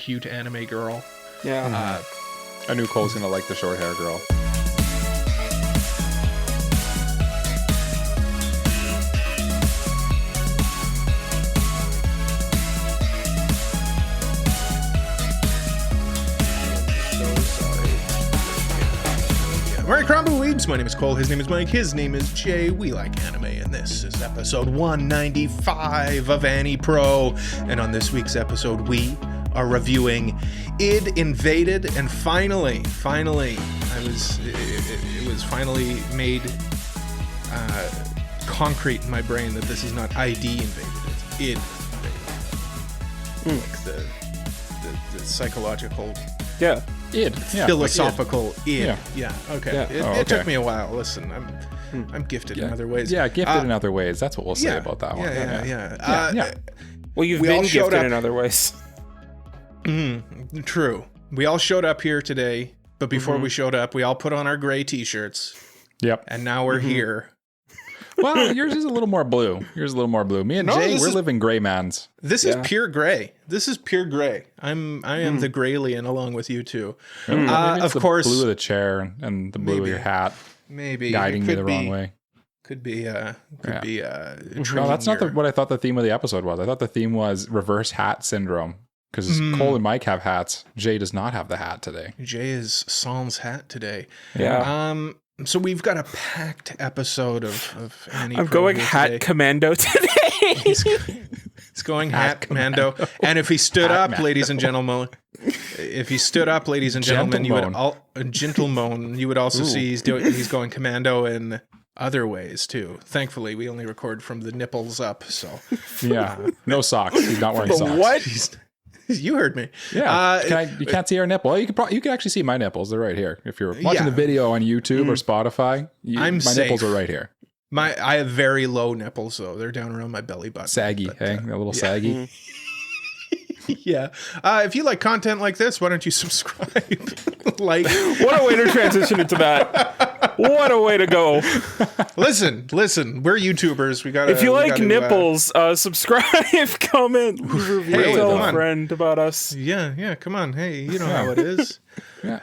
cute anime girl. Yeah. I knew Cole's gonna like the short hair girl. Alright, Crumbleweeds, my name is Cole, his name is Mike, his name is Jay, we like anime, and this is episode 195 of AniPro, and on this week's episode we are reviewing Id Invaded, and finally, it was finally made concrete in my brain that this is not ID invaded, it's Id invaded. Like the psychological... Yeah. Id. Yeah, philosophical like id. Yeah. Okay. Yeah. It took me a while. Listen, I'm gifted in other ways. Yeah, gifted in other ways. That's what we'll say about that one. Yeah. Well, you've been gifted in other ways. True. We all showed up here today, but before we showed up, we all put on our gray t-shirts. Yep. And now we're here. Well, yours is a little more blue. Me and Jay, we're living gray mans. This is pure gray. I am the Graylien along with you two. Of course, blue of the chair and the blue of your hat. Maybe guiding me the wrong way. Could be. No, that's not what I thought the theme of the episode was. I thought the theme was reverse hat syndrome. Because Cole and Mike have hats. Jay does not have the hat today. Jay is sans hat today. Yeah. So we've got a packed episode of AniPro. I'm going hat today. Commando today. He's going hat commando. And if he stood up, ladies and gentlemen, you would also see he's going commando in other ways too. Thankfully, we only record from the nipples up. So yeah, no socks. He's not wearing socks. What? You heard me. Yeah. You can't see our nipple. Well, you can actually see my nipples. They're right here. If you're watching the video on YouTube or Spotify, my nipples are right here. I have very low nipples though. They're down around my belly button. Saggy, a little saggy. Yeah. If you like content like this, why don't you subscribe? What a way to transition into that. What a way to go. Listen, we're YouTubers. If you like nipples, subscribe, comment, review, tell a friend about us. Yeah, come on. Hey, you know how it is. Yeah.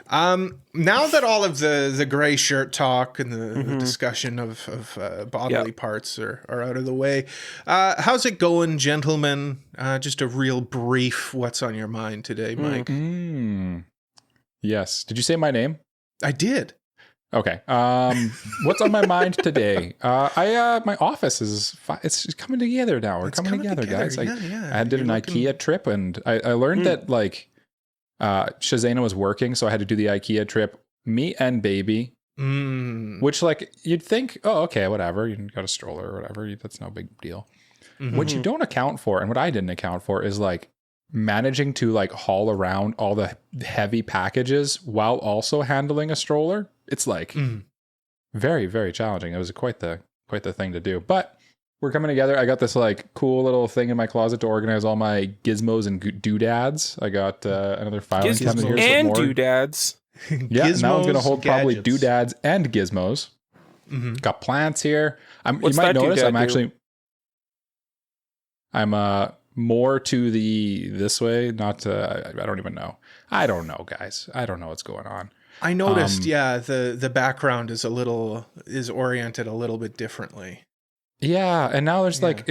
Now that all of the gray shirt talk and the discussion of bodily parts are out of the way, how's it going, gentlemen? Just a real brief what's on your mind today, Mike? Yes. Did you say my name? I did. Okay. What's on my mind today? My office it's coming together now. We're coming together, guys. I did an IKEA trip, and I learned that Shazana was working, so I had to do the IKEA trip, me and baby, which you'd think, oh, okay, whatever. You got a stroller or whatever. That's no big deal. What you don't account for, and what I didn't account for, is managing to haul around all the heavy packages while also handling a stroller. It's very, very challenging. It was quite the thing to do, but we're coming together. I got this cool little thing in my closet to organize all my gizmos and doodads. I got another filing cabinet here. And doodads. Yeah, and that one's going to hold probably doodads and gizmos. Got plants here. You might notice I'm more to this way, not I don't even know. I don't know, guys. I don't know what's going on. I noticed, the background is oriented a little bit differently. Yeah, and now there's I've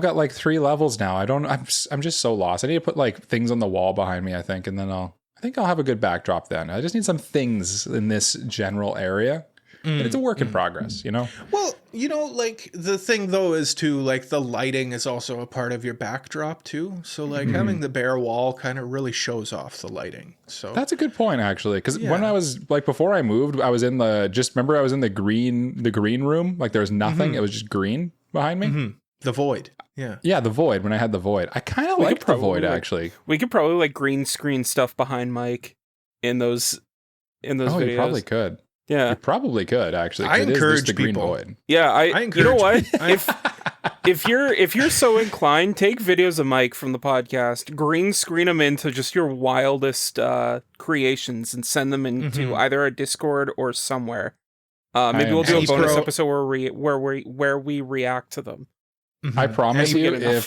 got 3 levels now. I'm just so lost. I need to put things on the wall behind me, I think, and then I'll have a good backdrop then. I just need some things in this general area. And it's a work in progress, Well, the thing though is too, the lighting is also a part of your backdrop too. So having the bare wall kind of really shows off the lighting. So that's a good point, actually. Because when I was before I moved, I was in I was in the green room. There was nothing. It was just green behind me. The void. Yeah. Yeah, the void. When I had the void, I kind of liked the void, actually. We could probably green screen stuff behind Mike in those videos. You probably could. Yeah, you probably could, actually. I encourage the green people. Void. Yeah, I encourage. You know what? if you're so inclined, take videos of Mike from the podcast, green screen them into just your wildest creations, and send them into either a Discord or somewhere. Maybe we'll do a bonus episode where we react to them. I promise you,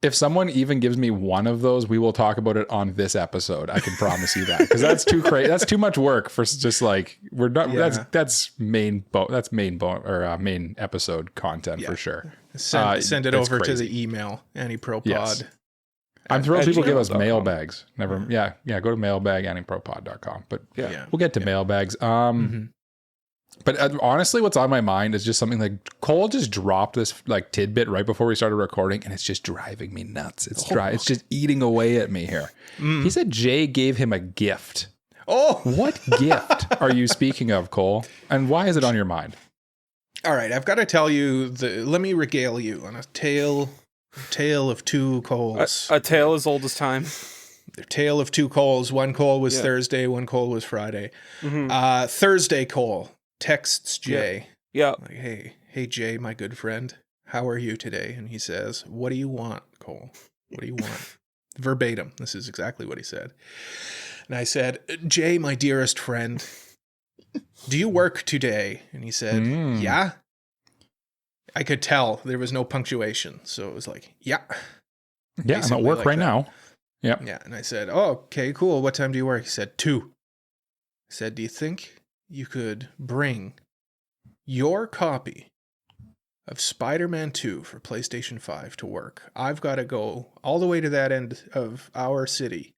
If someone even gives me one of those, we will talk about it on this episode. I can promise you that, because that's too crazy. That's too much work for just like we're not. Yeah. That's main episode content for sure. Send it over to the email AniProPod. Yes. I'm thrilled people give us mailbags. Never. Yeah. Go to mailbag AniProPod.com. But we'll get to mailbags. But honestly, what's on my mind is just something like Cole just dropped this like tidbit right before we started recording, and it's just driving me nuts. It's It's just eating away at me here. He said Jay gave him a gift. Oh, what gift are you speaking of, Cole? And why is it on your mind? All right, I've got to tell you. Let me regale you on a tale of two Coles. A tale as old as time. The tale of two Coles. One Cole was Thursday. One Cole was Friday. Thursday Cole texts Jay. Yeah. Like, hey Jay, my good friend, how are you today? And he says, what do you want, Cole? What do you want? Verbatim. This is exactly what he said. And I said, Jay, my dearest friend, do you work today? And he said, yeah. I could tell there was no punctuation. So it was like, yeah. Yeah, I'm at work like right now. Yep. Yeah. And I said, oh, okay, cool. What time do you work? He said, 2. I said, do you think you could bring your copy of Spider-Man 2 for PlayStation 5 to work? I've got to go all the way to that end of our city.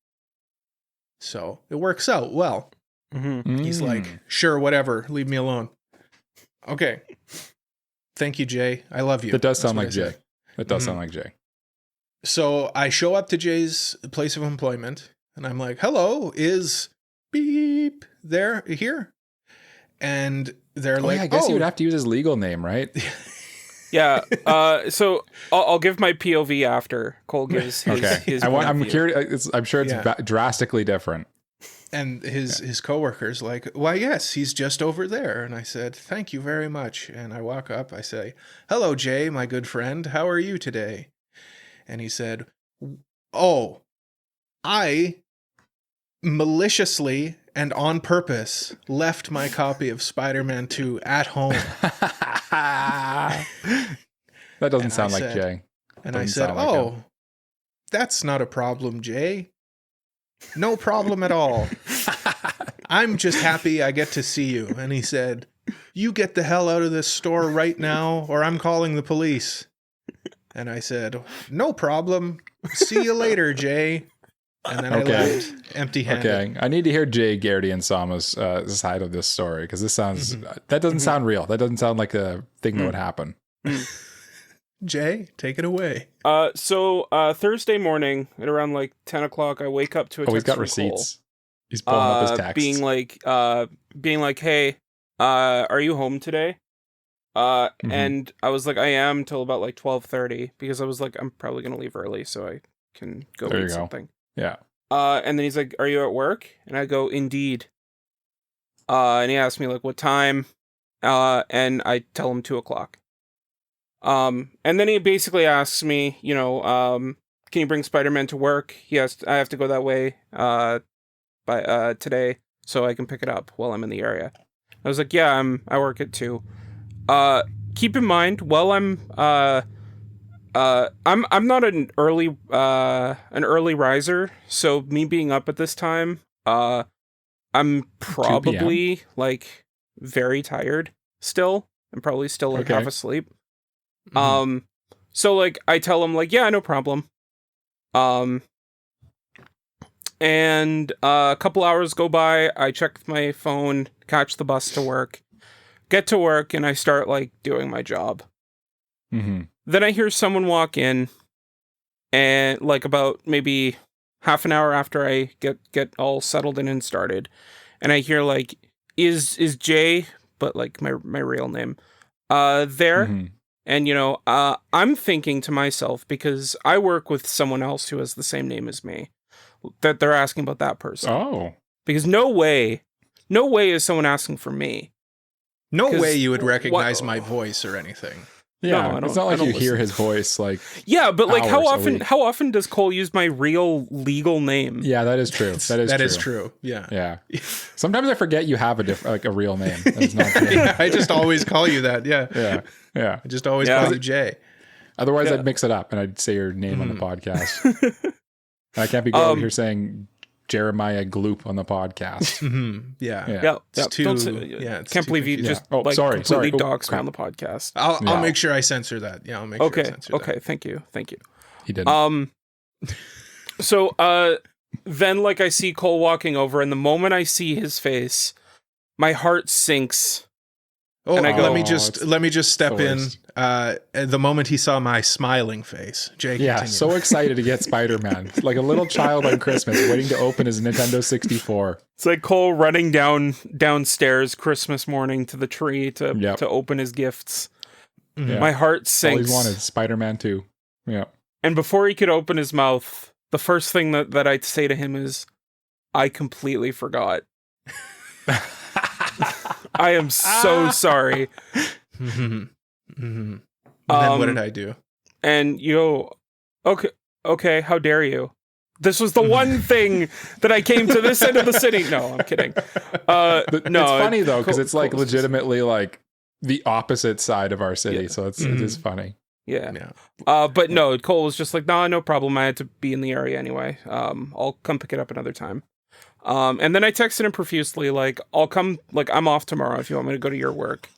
So it works out well. He's like, sure, whatever. Leave me alone. Okay. Thank you, Jay. I love you. That does sound like Jay. That does sound like Jay. So I show up to Jay's place of employment, and I'm like, hello, is beep here? And they're like, I guess you would have to use his legal name, right? Yeah. So I'll give my POV after Cole gives his I'm curious. I'm sure it's drastically different. And his coworker's like, why, yes, he's just over there. And I said, thank you very much. And I walk up, I say, hello, Jay, my good friend. How are you today? And he said, oh, I maliciously and on purpose left my copy of Spider-Man 2 at home. That doesn't sound like Jay. And I said, oh, that's not a problem, Jay. No problem at all. I'm just happy I get to see you. And he said, you get the hell out of this store right now, or I'm calling the police. And I said, no problem. See you later, Jay. And then I left empty-handed. Okay, I need to hear Jay, Garrity, and Sama's side of this story, because this sounds that doesn't sound real. That doesn't sound like a thing that would happen. Jay, take it away. So Thursday morning at around like 10 o'clock, I wake up to a text he's got from receipts. Cole, he's pulling up his text, being like, hey, are you home today? And I was like, I am till about like 12:30, because I was like, I'm probably gonna leave early so I can go eat something. Yeah. And then he's like, are you at work? And I go, indeed. And he asked me like, what time? And I tell him 2 o'clock. And then he basically asks me, can you bring Spider-Man to work? I have to go that way, by today, so I can pick it up while I'm in the area. I was like, yeah, I work at 2. Keep in mind, while I'm not an early riser, so me being up at this time, I'm probably like very tired still. I'm probably still like half asleep. So like I tell him like, yeah, no problem. And a couple hours go by, I check my phone, catch the bus to work, get to work, and I start like doing my job. Then I hear someone walk in, and like about maybe half an hour after I get all settled in and started, and I hear like, is Jay, but like my real name, there? And I'm thinking to myself, because I work with someone else who has the same name as me, that they're asking about that person. Oh, because no way is someone asking for me. No way you would recognize my voice or anything. Yeah, no, it's not like you hear his voice like. Yeah, but like how often does Cole use my real legal name? Yeah, that is true. That is true. Yeah. Sometimes I forget you have a real name. That is not I just always call you that. Yeah. I I just always call you Jay. Otherwise, I'd mix it up and I'd say your name on the podcast. And I can't be going here saying Jeremiah Gloop on the podcast. Yeah. Can't believe you just completely doxed me on the podcast. I'll make sure I censor that. Yeah, I'll make sure I censor that. Okay, thank you. He didn't. So then like I see Cole walking over, and the moment I see his face, my heart sinks. Oh, and I go, let me just step in. The moment he saw my smiling face, Jay continued. So excited to get Spider-Man, like a little child on Christmas, waiting to open his Nintendo 64. It's like Cole running downstairs Christmas morning to the tree to open his gifts. Yeah. My heart sinks. All he wanted, Spider-Man 2. Yeah. And before he could open his mouth, the first thing that I'd say to him is, "I completely forgot." I am so sorry. And then what did I do? And you go, okay, how dare you? This was the one thing that I came to this end of the city. No, I'm kidding. No, it's funny though, because it's like legitimately like the opposite side of our city. So it is funny. Yeah. But no, Cole was just like, no problem. I had to be in the area anyway. I'll come pick it up another time. And then I texted him profusely, like, I'll come, like, I'm off tomorrow if you want me to go to your work.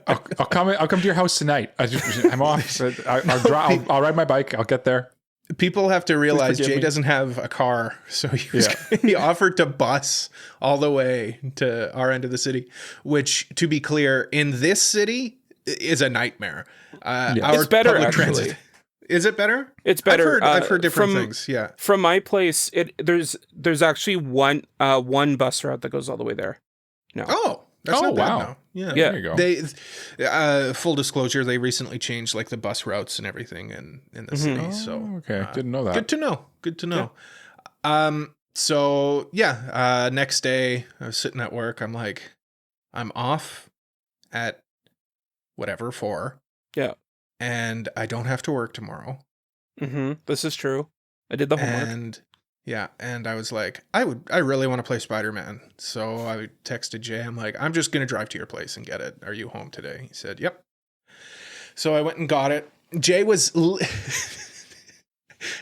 I'll come to your house tonight. I'm off. I'll ride my bike. I'll get there. People have to realize Jay doesn't have a car, so he offered to bus all the way to our end of the city, which, to be clear, in this city is a nightmare. It's better, actually. Transit. Is it better? It's better. I've heard different things. Yeah. From my place, there's actually one bus route that goes all the way there. No. Oh, that's not bad wow. now. Yeah. There you go. They full disclosure, they recently changed like the bus routes and everything in the city. So okay, didn't know that. Good to know. Yeah. So yeah, next day I was sitting at work. I'm like, I'm off at whatever 4. Yeah. And I don't have to work tomorrow. This is true. I did the homework. And I was like, I really want to play Spider-Man. So I texted Jay. I'm like, I'm just going to drive to your place and get it. Are you home today? He said, yep. So I went and got it. Jay was,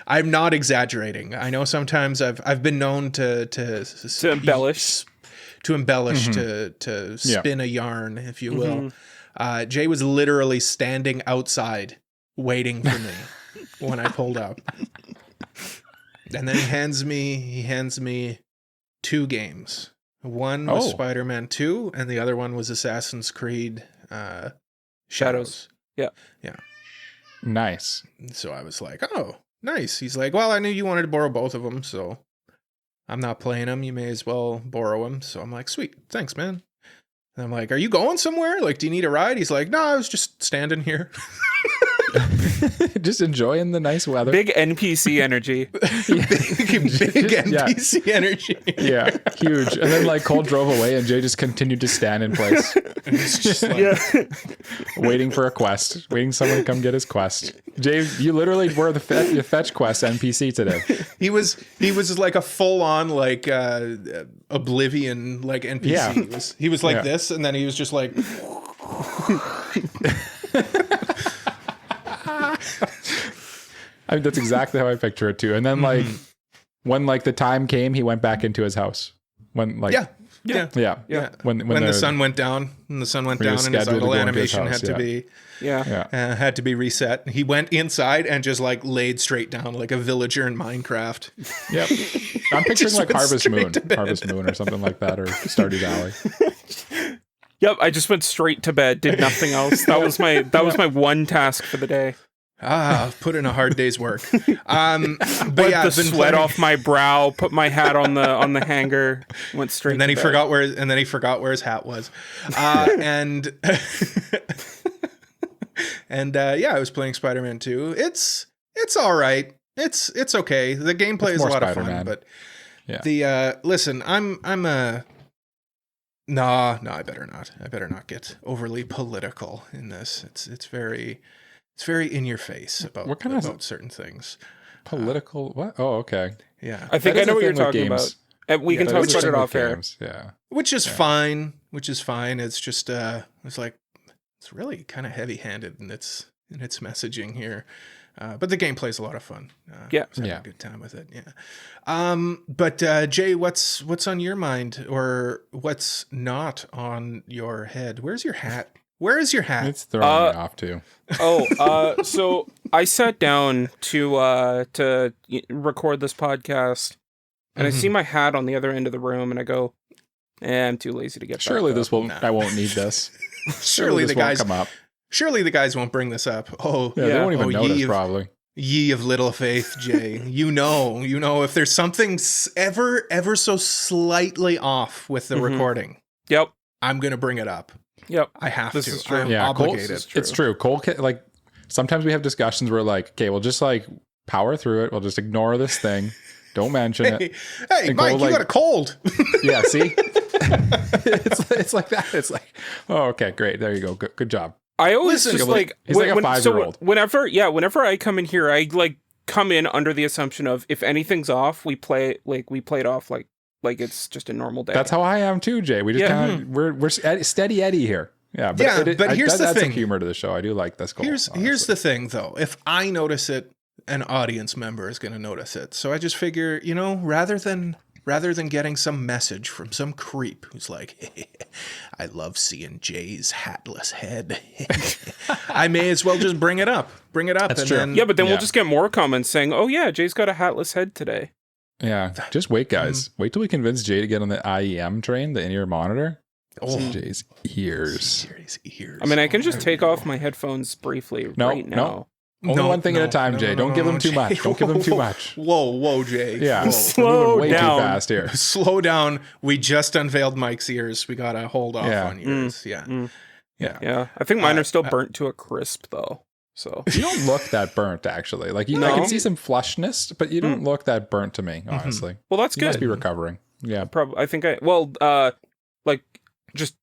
I'm not exaggerating. I know sometimes I've been known to embellish, to spin a yarn, if you will. Jay was literally standing outside waiting for me when I pulled up. And then he hands me 2 games. One was Spider-Man 2 and the other one was Assassin's Creed Shadows. Yeah. Nice. So I was like, oh, nice. He's like, well, I knew you wanted to borrow both of them, so I'm not playing them. You may as well borrow them. So I'm like, sweet. Thanks, man. And I'm like, are you going somewhere? Like, do you need a ride? He's like, no, I was just standing here. Just enjoying the nice weather. Big NPC energy. big NPC energy. Yeah, huge. And then like Cole drove away and Jay just continued to stand in place. Just like, waiting for a quest. Waiting someone to come get his quest. Jay, you literally were the fetch quest NPC today. He was like a full on like Oblivion like NPC. Yeah. He was like this, and then he was just like I mean, that's exactly how I picture it too. And then like when like the time came, he went back into his house. When like yeah. When the sun went down, and his idle animation had to be reset. He went inside and just like laid straight down like a villager in Minecraft. Yep. I'm picturing like Harvest Moon or something like that, or Stardew Valley. Yep, I just went straight to bed, did nothing else. That was my one task for the day. Put in a hard day's work. But yeah, the sweat off my brow, put my hat on the hanger, went straight. And then he forgot where his hat was. And I was playing Spider-Man 2. It's all right. It's okay. The gameplay is a lot of fun, but listen, No, I better not. I better not get overly political in this. It's very in your face about certain things. Political? What? Oh, okay. Yeah. I think I know what you're talking about. We can talk about it off air. Yeah. Which is fine. It's just it's really kind of heavy-handed in its in its messaging here. But the gameplay's a lot of fun. Yeah. I was having a good time with it. Yeah. But Jay, what's on your mind, or what's not on your head? Where's your hat? Where is your hat? It's throwing me off too. So I sat down to record this podcast, and I see my hat on the other end of the room, and I go, I'm too lazy to get Surely back this up. won't. I won't need this. Surely this the guys won't come up. Surely the guys won't bring this up. Oh, Yeah, they won't even notice ye probably. Ye of little faith, Jay. you know, if there's something ever so slightly off with the recording, Yep. I'm gonna bring it up. Yep. I have This to. is true. I'm Yeah, obligated. It's true. Cole, like sometimes we have discussions where like, okay, we'll just like power through it. We'll just ignore this thing. Don't mention it. Hey, And Mike, Cole, you like- got a cold. Yeah, see, it's like that. It's like, oh, okay, great. There you go. Good job. I always Listen, just he's like a 5-year-old. Whenever I come in here, I like come in under the assumption of if anything's off, we play it off like it's just a normal day. That's how I am too, Jay. We just Yeah. kind of we're steady Eddie here. Yeah, but Yeah, but here's the add some thing. humor to the show. I do like this. Goal, Here's the thing, though. If I notice it, an audience member is going to notice it. So I just figure, rather than getting some message from some creep who's like, hey, I love seeing Jay's hatless head, I may as well just bring it up. That's true. Then, yeah, but then we'll just get more comments saying, "Oh yeah, Jay's got a hatless head today." Yeah, just wait, guys. Wait till we convince Jay to get on the IEM train, the in-ear monitor. Oh, Jay's ears. Jay's ears. I mean, I can just take off my headphones briefly right now. Only one thing at a time, Jay. Don't give him too much. Don't give him too much. Whoa, Jay. Yeah, Whoa. Slow we're moving way down. too fast here. Slow down. We just unveiled Mike's ears. We got to hold off on yours. Yeah. Yeah, I think mine are still burnt to a crisp though. So You don't look that burnt, actually. Like I No? can see some flushness, but you don't look that burnt to me, honestly. well, that's You must good. be recovering. Yeah. Probably. I think like just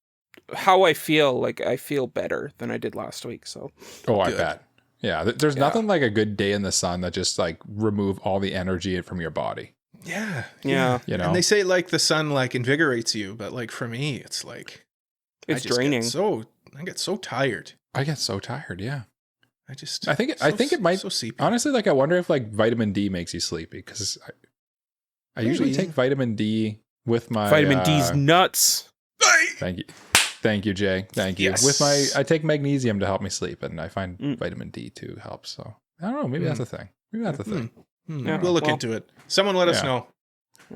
how I feel. Like I feel better than I did last week. So Oh, I Good. bet. Yeah. There's nothing like a good day in the sun that just like remove all the energy from your body. Yeah. Yeah. You know. And they say like the sun like invigorates you, but like for me, it's like it's I just draining. I get so tired. I get so tired. Yeah. I think it might. so sleepy. Honestly, like I wonder if like vitamin D makes you sleepy because I usually Maybe. take vitamin D with my Vitamin D's nuts. Thank you, Jay. Thank you. Yes. With I take magnesium to help me sleep, and I find vitamin D too helps. So I don't know. Maybe that's a thing. Maybe that's a thing. Yeah, We'll look well, into it. Someone let us yeah. know.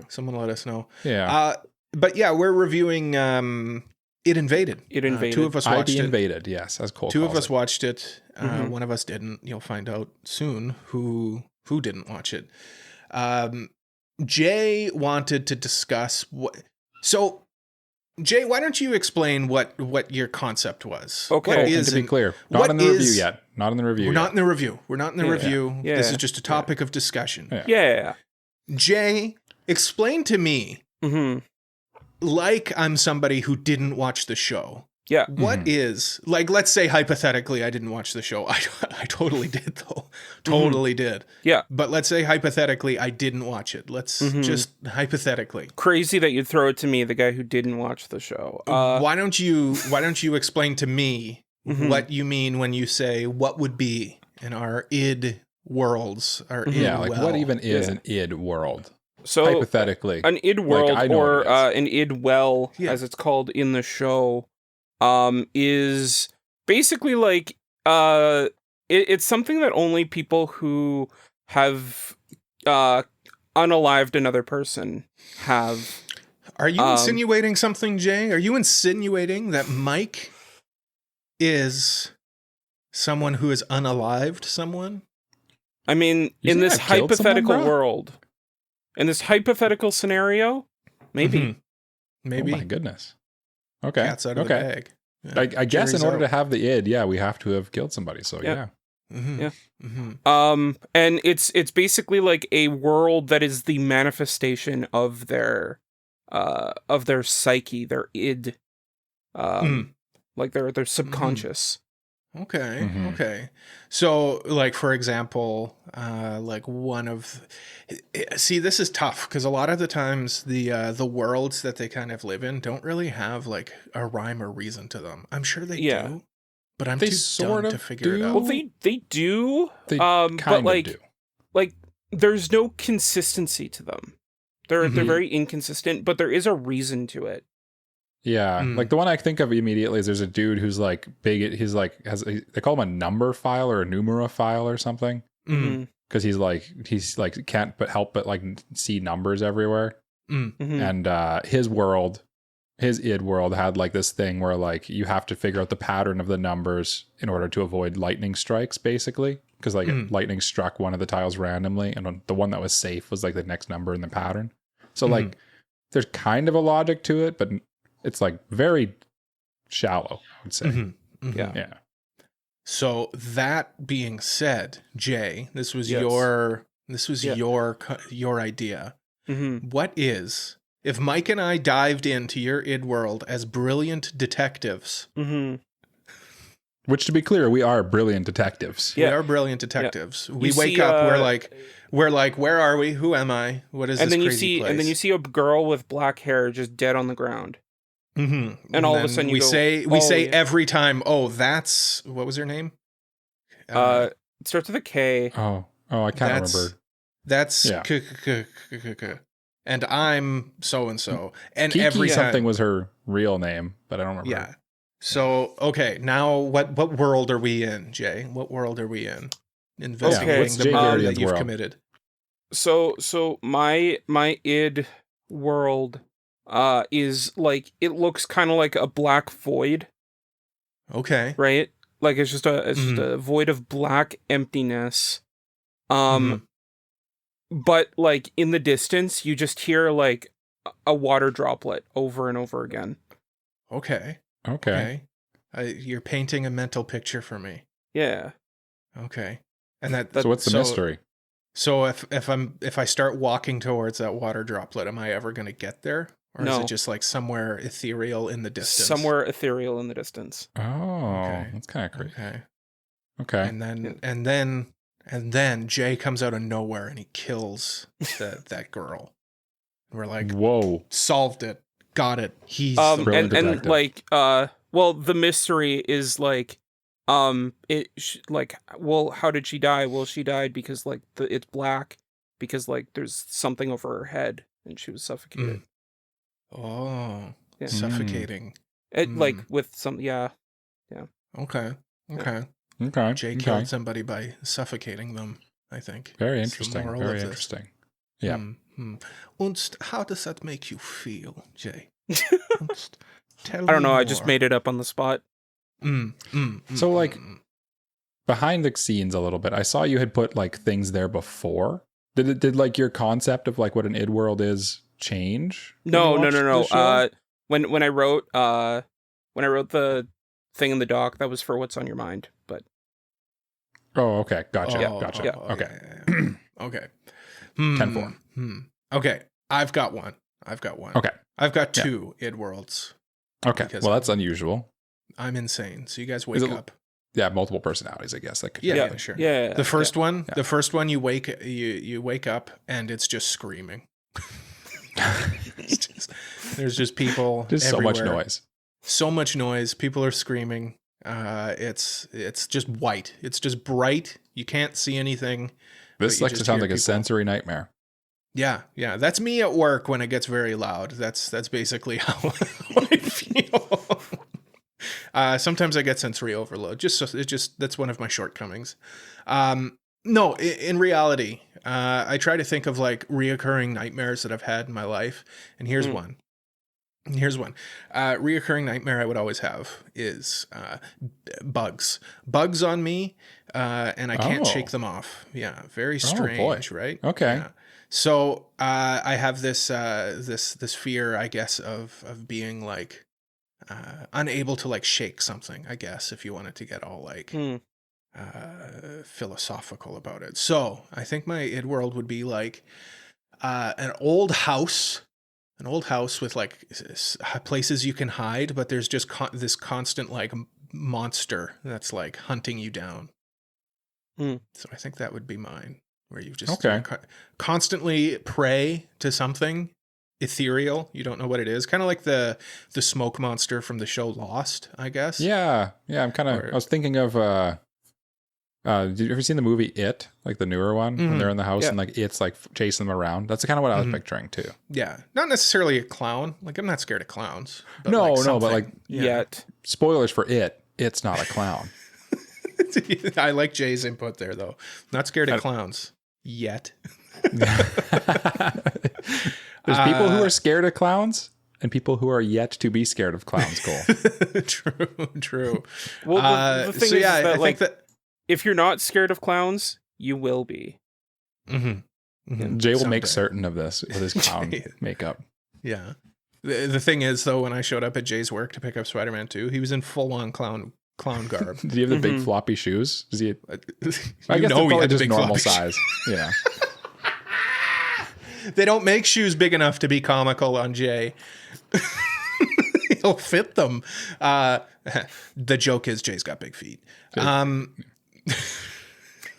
Someone let us know. Yeah. But yeah, we're reviewing It Invaded. It Invaded. Two of us watched ID it. invaded. Yes, as Cole. Two of calls us it. watched it. One of us didn't. You'll find out soon who didn't watch it. Jay wanted to discuss what. So, Jay, why don't you explain what your concept was? Okay. What And is to be an- clear, what not in the review is- yet. Not in the review. We're not yet. in the review. We're not in the Yeah. review. Yeah. This is just a topic of discussion. Yeah. Yeah. Jay, explain to me, Mm-hmm. like I'm somebody who didn't watch the show. Yeah. What is, like, let's say hypothetically I didn't watch the show. I totally did, though. Totally did. Yeah. But let's say hypothetically I didn't watch it. Let's just hypothetically. Crazy that you'd throw it to me, the guy who didn't watch the show. Why don't you explain to me Mhm. what you mean when you say what would be in our id worlds, our id Yeah, like well? what even is Yeah. an id world? So Hypothetically. an id world I know or what it is. an id well, Yeah. as it's called in the show, is basically like it's something that only people who have unalived another person have. Are you insinuating something, Jay? Are you insinuating that Mike is someone who has unalived someone? I mean, You in think this I killed someone, hypothetical bro? world, in this hypothetical scenario, maybe. Mhm. Maybe. Oh my goodness. Okay. Cat's out of okay. the bag. Yeah. I guess in Jury's order to out. have the id, yeah, we have to have killed somebody. So Yeah. yeah. Mhm. Yeah. Mhm. And it's basically like a world that is the manifestation of their psyche, their id, like their subconscious. Okay. Mhm. Okay. So, like, for example, like see, this is tough because a lot of the times the worlds that they kind of live in don't really have like a rhyme or reason to them. I'm sure they Yeah. do, but I'm They too sort dumb of to figure it do. out. Well, they do. They but kind like of do. like there's no consistency to them. They're very inconsistent, but there is a reason to it. Yeah, like the one I think of immediately is there's a dude who's like big. He's like they call him a number file or a numera file or something because he's like can't but help but like see numbers everywhere. And his id world had like this thing where like you have to figure out the pattern of the numbers in order to avoid lightning strikes, basically, because like lightning struck one of the tiles randomly, and the one that was safe was like the next number in the pattern. So like there's kind of a logic to it, but it's like very shallow, I would say. Yeah. So that being said, Jay, this was your idea. What if Mike and I dived into your id world as brilliant detectives? Which, to be clear, we are brilliant detectives. We are brilliant detectives. Yeah. We wake up, we're like, where are we? Who am I? What is this crazy place? And then you see a girl with black hair just dead on the ground. And all of a sudden we say every time, oh, that's, what was her name? It starts with a K. Oh, I can't remember. That's and I'm so and so. And Kiki every time something was her real name, but I don't remember. Yeah. So okay, now what world are we in, Jay? What world are we in? Investigating the murder that you've committed. So my id world is like, it looks kind of like a black void. Okay. Right? Like it's just a void of black emptiness. But like in the distance, you just hear like a water droplet over and over again. Okay. You're painting a mental picture for me. Yeah. Okay. And so what's the mystery? So if I start walking towards that water droplet, am I ever going to get there? Or is it just like somewhere ethereal in the distance? Somewhere ethereal in the distance. Oh, that's kind of crazy. Okay. And then Jay comes out of nowhere and he kills that girl. We're like, whoa, solved it, got it. He's and like well, the mystery is like how did she die? Well, she died because like it's black because like there's something over her head and she was suffocated. Suffocating. Like with some Okay. Jay killed somebody by suffocating them, I think. Very interesting. Very interesting. Yeah. And how does that make you feel, Jay? I don't know. I just made it up on the spot. So like behind the scenes a little bit, I saw you had put like things there before. Did like your concept of like what an id world is change? No. When I wrote the thing in the doc, that was for what's on your mind, but oh, okay, gotcha. Yeah. Okay. Okay. 10-4. Okay, I've got one. Okay, I've got two id worlds. Okay, well that's unusual. I'm insane. So you guys wake up. Yeah, multiple personalities, I guess. That could be sure. Yeah. The first one, you wake up and it's just screaming. There's just people. There's everywhere. So much noise. People are screaming. It's just white. It's just bright. You can't see anything. This likes to sound like a sensory nightmare. Yeah. That's me at work when it gets very loud. That's basically how I feel. Sometimes I get sensory overload. That's one of my shortcomings. No, in reality, I try to think of like reoccurring nightmares that I've had in my life, and here's one. Reoccurring nightmare I would always have is bugs on me, and I can't shake them off. Yeah, very strange, right? Okay. Yeah. So I have this fear, I guess, of being like unable to like shake something, I guess, if you wanted to get all like philosophical about it. So I think my id world would be like an old house with like places you can hide, but there's just this constant like monster that's like hunting you down. So I think that would be mine, where you just constantly pray to something ethereal. You don't know what it is. Kind of like the smoke monster from the show Lost, I guess. Yeah. I'm kind of. I was thinking of. Did you ever seen the movie It, like the newer one, when they're in the house and like it's like chasing them around? That's kind of what I was picturing too. Yeah, not necessarily a clown. Like I'm not scared of clowns. But No, like but like Yet. Spoilers for It. It's not a clown. I like Jay's input there, though. Not scared of clowns yet. There's people who are scared of clowns and people who are yet to be scared of clowns, Cole. True. Well, the thing is that, I like, think that if you're not scared of clowns, you will be. Jay will make certain of this with his clown makeup. Yeah. The thing is, though, when I showed up at Jay's work to pick up Spider-Man 2, he was in full-on clown garb. Did he have the big floppy shoes? Does he? I guess they're probably just big normal floppy size. Yeah. They don't make shoes big enough to be comical on Jay. He'll fit them. The joke is Jay's got big feet.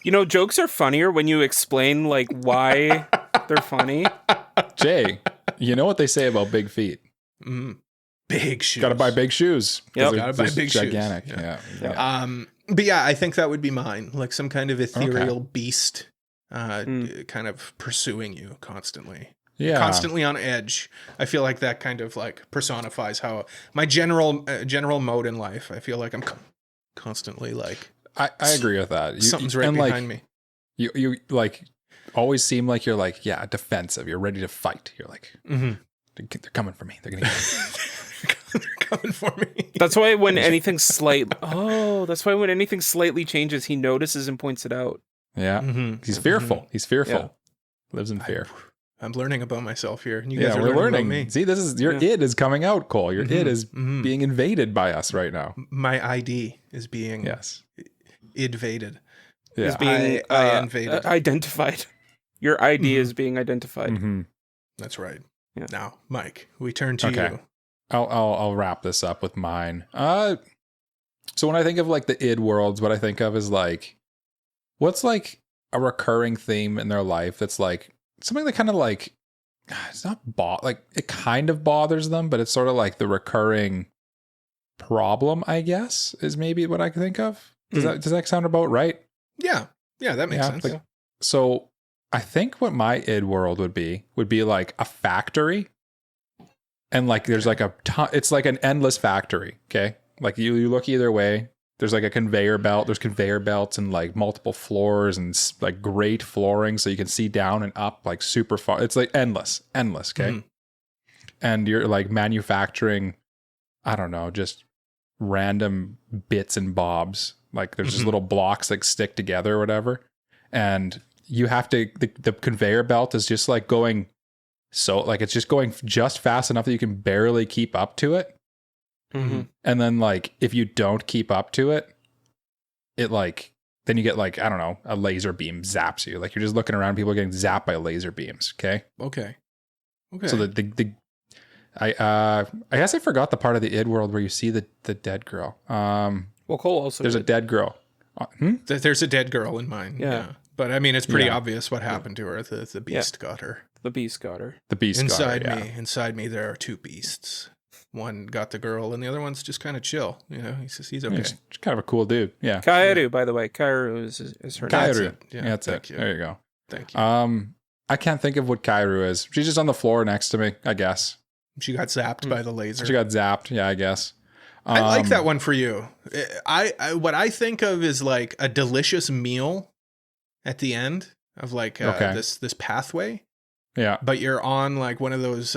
You know, jokes are funnier when you explain like why they're funny. Jay, you know what they say about big feet? Big shoes. Got to buy big shoes. Yep. Gotta buy big gigantic. shoes. Yeah. But yeah, I think that would be mine. Like some kind of ethereal beast kind of pursuing you constantly. Yeah. Constantly on edge. I feel like that kind of like personifies how my general mode in life. I feel like I'm constantly like... I agree with that. Something's right behind me. You like always seem like you're like, defensive. You're ready to fight. You're like, they're coming for me. They're going to get me. They're coming for me. That's why when anything slightly changes, he notices and points it out. Yeah. He's fearful. He's fearful. Yeah. Lives in fear. I'm learning about myself here. You guys are we're learning. about me. See, this is your id is coming out, Cole. Your id is being invaded by us right now. My ID is being invaded. Yeah. Is being I invaded. Identified. Your ID is being identified. That's right. Yeah. Now, Mike, we turn to you. I'll wrap this up with mine. So when I think of like the id worlds, what I think of is like, what's like a recurring theme in their life that's like something that kind of like, it's not like it kind of bothers them, but it's sort of like the recurring problem, I guess, is maybe what I can think of. Does that sound about right? Yeah, that makes sense. Like, so I think what my id world would be like a factory, and like there's like a ton, it's like an endless factory. Okay, like you look either way. There's like a conveyor belt. There's conveyor belts and like multiple floors and like great flooring, so you can see down and up like super far. It's like endless. Okay, and you're like manufacturing, I don't know, just random bits and bobs. Like there's just little blocks like stick together or whatever. And you have to, the conveyor belt is just like going, so like it's just going just fast enough that you can barely keep up to it. And then like, if you don't keep up to it, it like, then you get like, I don't know, a laser beam zaps you. Like you're just looking around, people are getting zapped by laser beams. Okay. So I guess I forgot the part of the id world where you see the dead girl. Well, Cole also there's a dead girl. There's a dead girl in mine. Yeah. But I mean, it's pretty obvious what happened to her. The beast got her. The beast got her. The beast inside got her, Inside me, there are two beasts. One got the girl, and the other one's just kind of chill. You know, he's okay. He's kind of a cool dude. Yeah. Kairu, by the way. Kairu is her name. Kairu. Yeah, that's it. you. There you go. Thank you. I can't think of what Kairu is. She's just on the floor next to me, I guess. She got zapped by the laser. She got zapped. Yeah, I guess. I like that one for you. I what I think of is like a delicious meal at the end of like this pathway. Yeah. But you're on like one of those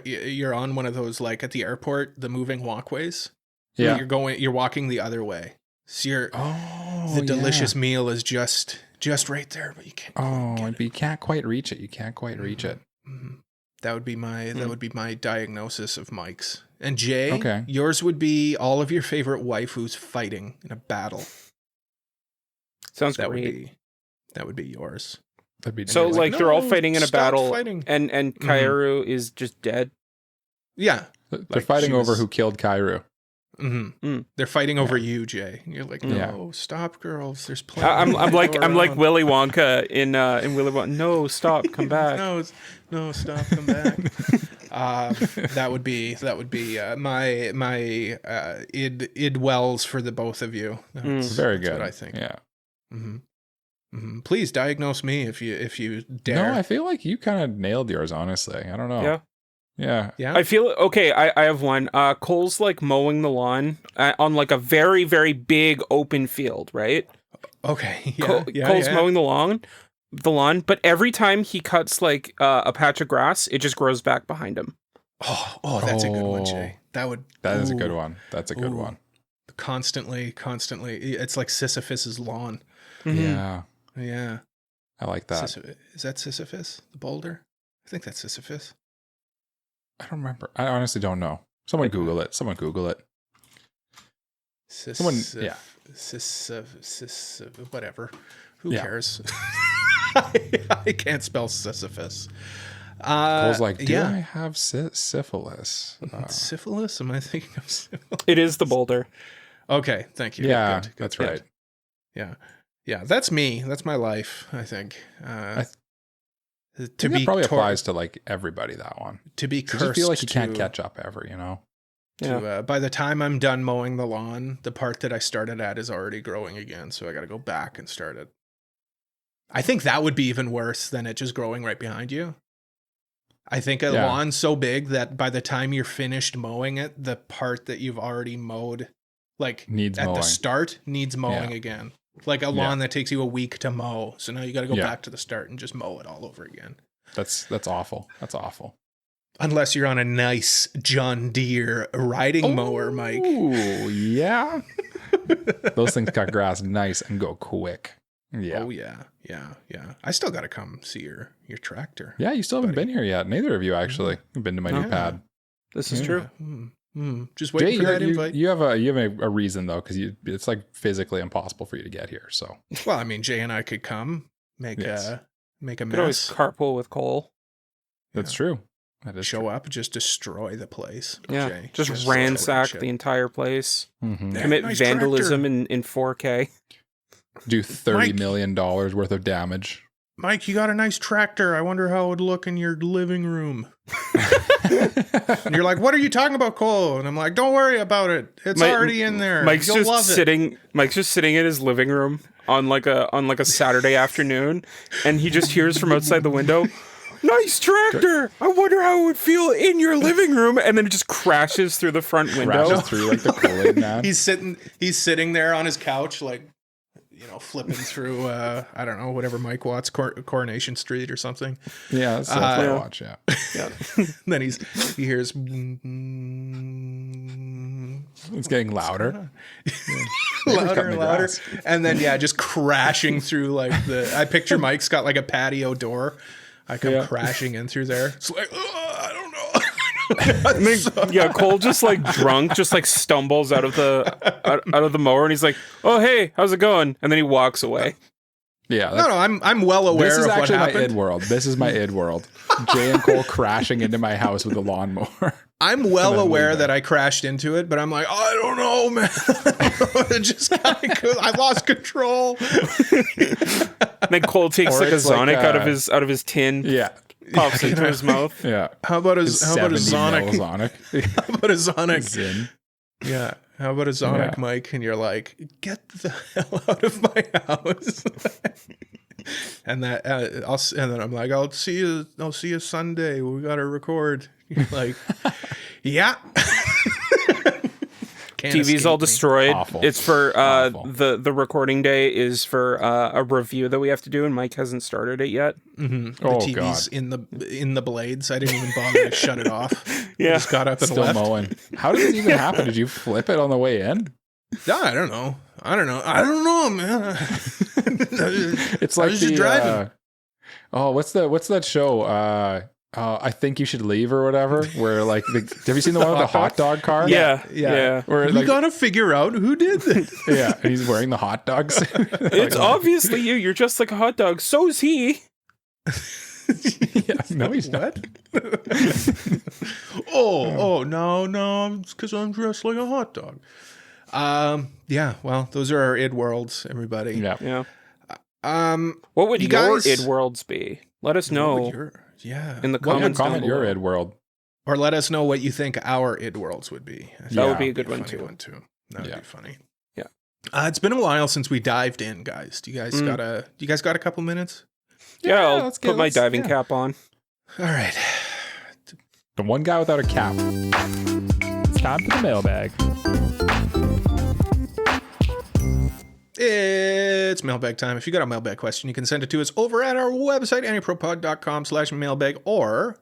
you're on one of those like at the airport, the moving walkways. Yeah. You're walking the other way. So the delicious meal is just right there, but you can't. But you can't quite reach it. You can't quite reach it. That would be my diagnosis of Mike's. And Jay, yours would be all of your favorite waifus fighting in a battle. Sounds great. That would be yours. That'd be so like they're all fighting in a battle, fighting. and Kairu is just dead. Yeah, they're fighting over who killed Kairu. They're fighting over you, Jay. And you're like, no, stop, girls. There's plenty. I'm like Willy Wonka in Willy Wonka. No, stop, come back. no, stop, come back. That would be my id wells for the both of you. Very good. That's what I think. Yeah. Please diagnose me if you dare. No, I feel like you kind of nailed yours. Honestly, I don't know. Yeah. I feel okay. I have one. Cole's like mowing the lawn on like a very, very big open field, right? Okay. Cole's mowing the lawn, but every time he cuts like a patch of grass, it just grows back behind him. Oh, that's a good one, Jay. That is a good one. That's a good one. Constantly. It's like Sisyphus's lawn. Yeah. Yeah. I like that. Is that Sisyphus, the boulder? I think that's Sisyphus. I don't remember. I honestly don't know. Someone Google it. Whatever. Who cares? I can't spell Sisyphus. Cole's like, do I have syphilis? Syphilis? Am I thinking of syphilis? It is the boulder. Okay, thank you. Yeah, good. That's right. Yeah, that's me. That's my life, I think. That probably applies to like everybody, that one. To be cursed. I feel like you can't catch up ever, you know? By the time I'm done mowing the lawn, the part that I started at is already growing again, so I got to go back and start it. I think that would be even worse than it just growing right behind you. I think a lawn's so big that by the time you're finished mowing it, the part that you've already mowed, like needs at mowing. The start, needs mowing again. Like a lawn that takes you a week to mow. So now you got to go back to the start and just mow it all over again. That's awful. That's awful. Unless you're on a nice John Deere riding mower, Mike. Oh, yeah. Those things cut grass nice and go quick. Yeah. Oh, yeah. I still got to come see your tractor. Yeah, you still haven't been here yet. Neither of you actually have been to my new pad. This is true. Just waiting for that invite. You have a reason though, because it's like physically impossible for you to get here. So well, I mean, Jay and I could come make a mess. Could always carpool with Cole. That's true. That is Show up, just destroy the place. Yeah, Jay. just ransack the entire place. Commit vandalism in 4K. Do $30 million worth of damage. Mike, you got a nice tractor. I wonder how it would look in your living room. And you're like, what are you talking about, Cole? And I'm like, don't worry about it. It's already in there. Mike's just sitting in his living room on like a Saturday afternoon, and he just hears from outside the window, nice tractor. I wonder how it would feel in your living room. And then it just crashes through the front window. Crashes through like the Kool-Aid man. He's sitting there on his couch, like, flipping through, I don't know, whatever Mike Watts, Coronation Street or something. Yeah, that's what I watch, yeah. Then he hears... It's getting louder. Louder and louder. And then, just crashing through, like, I picture Mike's got, like, a patio door. I come crashing in through there. It's like, I don't know. And then, Cole just like drunk, just like stumbles out of the mower, and he's like, "Oh, hey, how's it going?" And then he walks away. Yeah. No, I'm well aware of what happened. This is actually my id world. This is my id world. Jay and Cole crashing into my house with a lawnmower. I'm well aware that I crashed into it, but I'm like, I don't know, man. It just kind of, I lost control. And then Cole takes like a Sonic out of his tin. Yeah. Pops into his mouth. Yeah. How about a Sonic? How about a Sonic? Zin. Yeah. How about a Sonic, Mike? And you're like, get the hell out of my house. And that and then I'm like, I'll see you Sunday. We gotta record. You're like, yeah. TV's all destroyed. Awful. It's for the recording day is for a review that we have to do, and Mike hasn't started it yet. Mm-hmm. The TV's in the blades. I didn't even bother to shut it off. I just got up and still left. Mowing. How did this even happen? Did you flip it on the way in? No, I don't know, man. It's like just driving. What's that show? I think you should leave or whatever. Where like, have you seen the one with the hot dog car? Yeah. Where we gotta figure out who did this. Yeah, and he's wearing the hot dog suit. It's obviously you. You're just like a hot dog. So's he. Yeah, No, he's not. No, it's because I'm dressed like a hot dog. Yeah, well, those are our id worlds, everybody. Yeah. What would you your guys- id worlds be? Let us know in the comments down Comment below. your id world. Or let us know what you think our id worlds would be. I think That would be a that'd good one, funny too. That would Yeah. be funny. Yeah. It's been a while since we dived in, guys. Do you guys got a couple minutes? Yeah, I'll let's put my diving yeah. cap on. All right. The one guy without a cap. It's time for the mailbag. It's mailbag time. If you got a mailbag question, you can send it to us over at our website, AniProPod.com/mailbag, or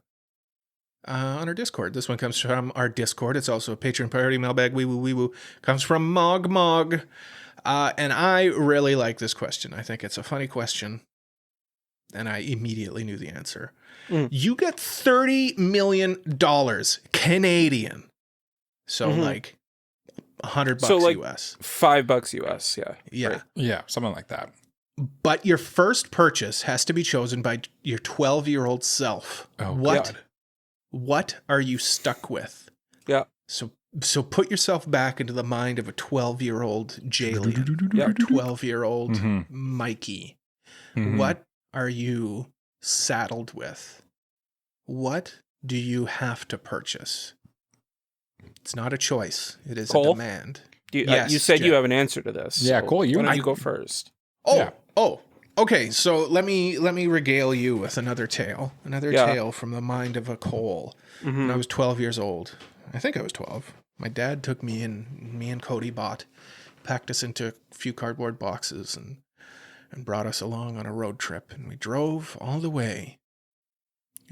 on our Discord. This one comes from our Discord. It's also a Patreon priority mailbag. Wee woo. Comes from Mog. And I really like this question. I think it's a funny question. And I immediately knew the answer. You get $30 million Canadian. So like $100 So, like, US. $5 US, yeah. Yeah. Right. Yeah, something like that. But your first purchase has to be chosen by your 12-year-old self. Oh, What? God. What are you stuck with? Yeah. So put yourself back into the mind of a 12-year-old Jalen, Yeah. 12-year-old Mhm. Mikey. Mhm. What are you saddled with? What do you have to purchase? It's not a choice. It is Cole? a demand. You said you have an answer to this. Yeah, so Cole, why don't you go first? Okay. So let me regale you with another tale. Another Yeah. tale from the mind of a Cole. When I was 12 years old. I think I was 12. My dad took me and Cody packed us into a few cardboard boxes and brought us along on a road trip. And we drove all the way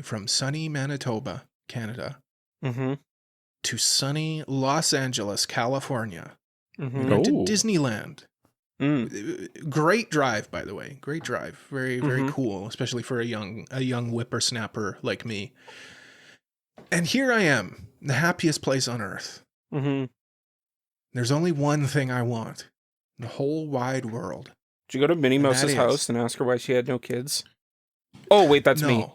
from sunny Manitoba, Canada, Mm-hmm. to sunny Los Angeles, California. We Mm-hmm. went to Oh. Disneyland. Great drive, by the way. Great drive. Very, very Mhm. cool, especially for a young whippersnapper like me. And here I am, the happiest place on earth. Mm-hmm. There's only one thing I want in the whole wide world. Did you go to Minnie And that Mouse's is- house and ask her why she had no kids? Oh, wait, that's me.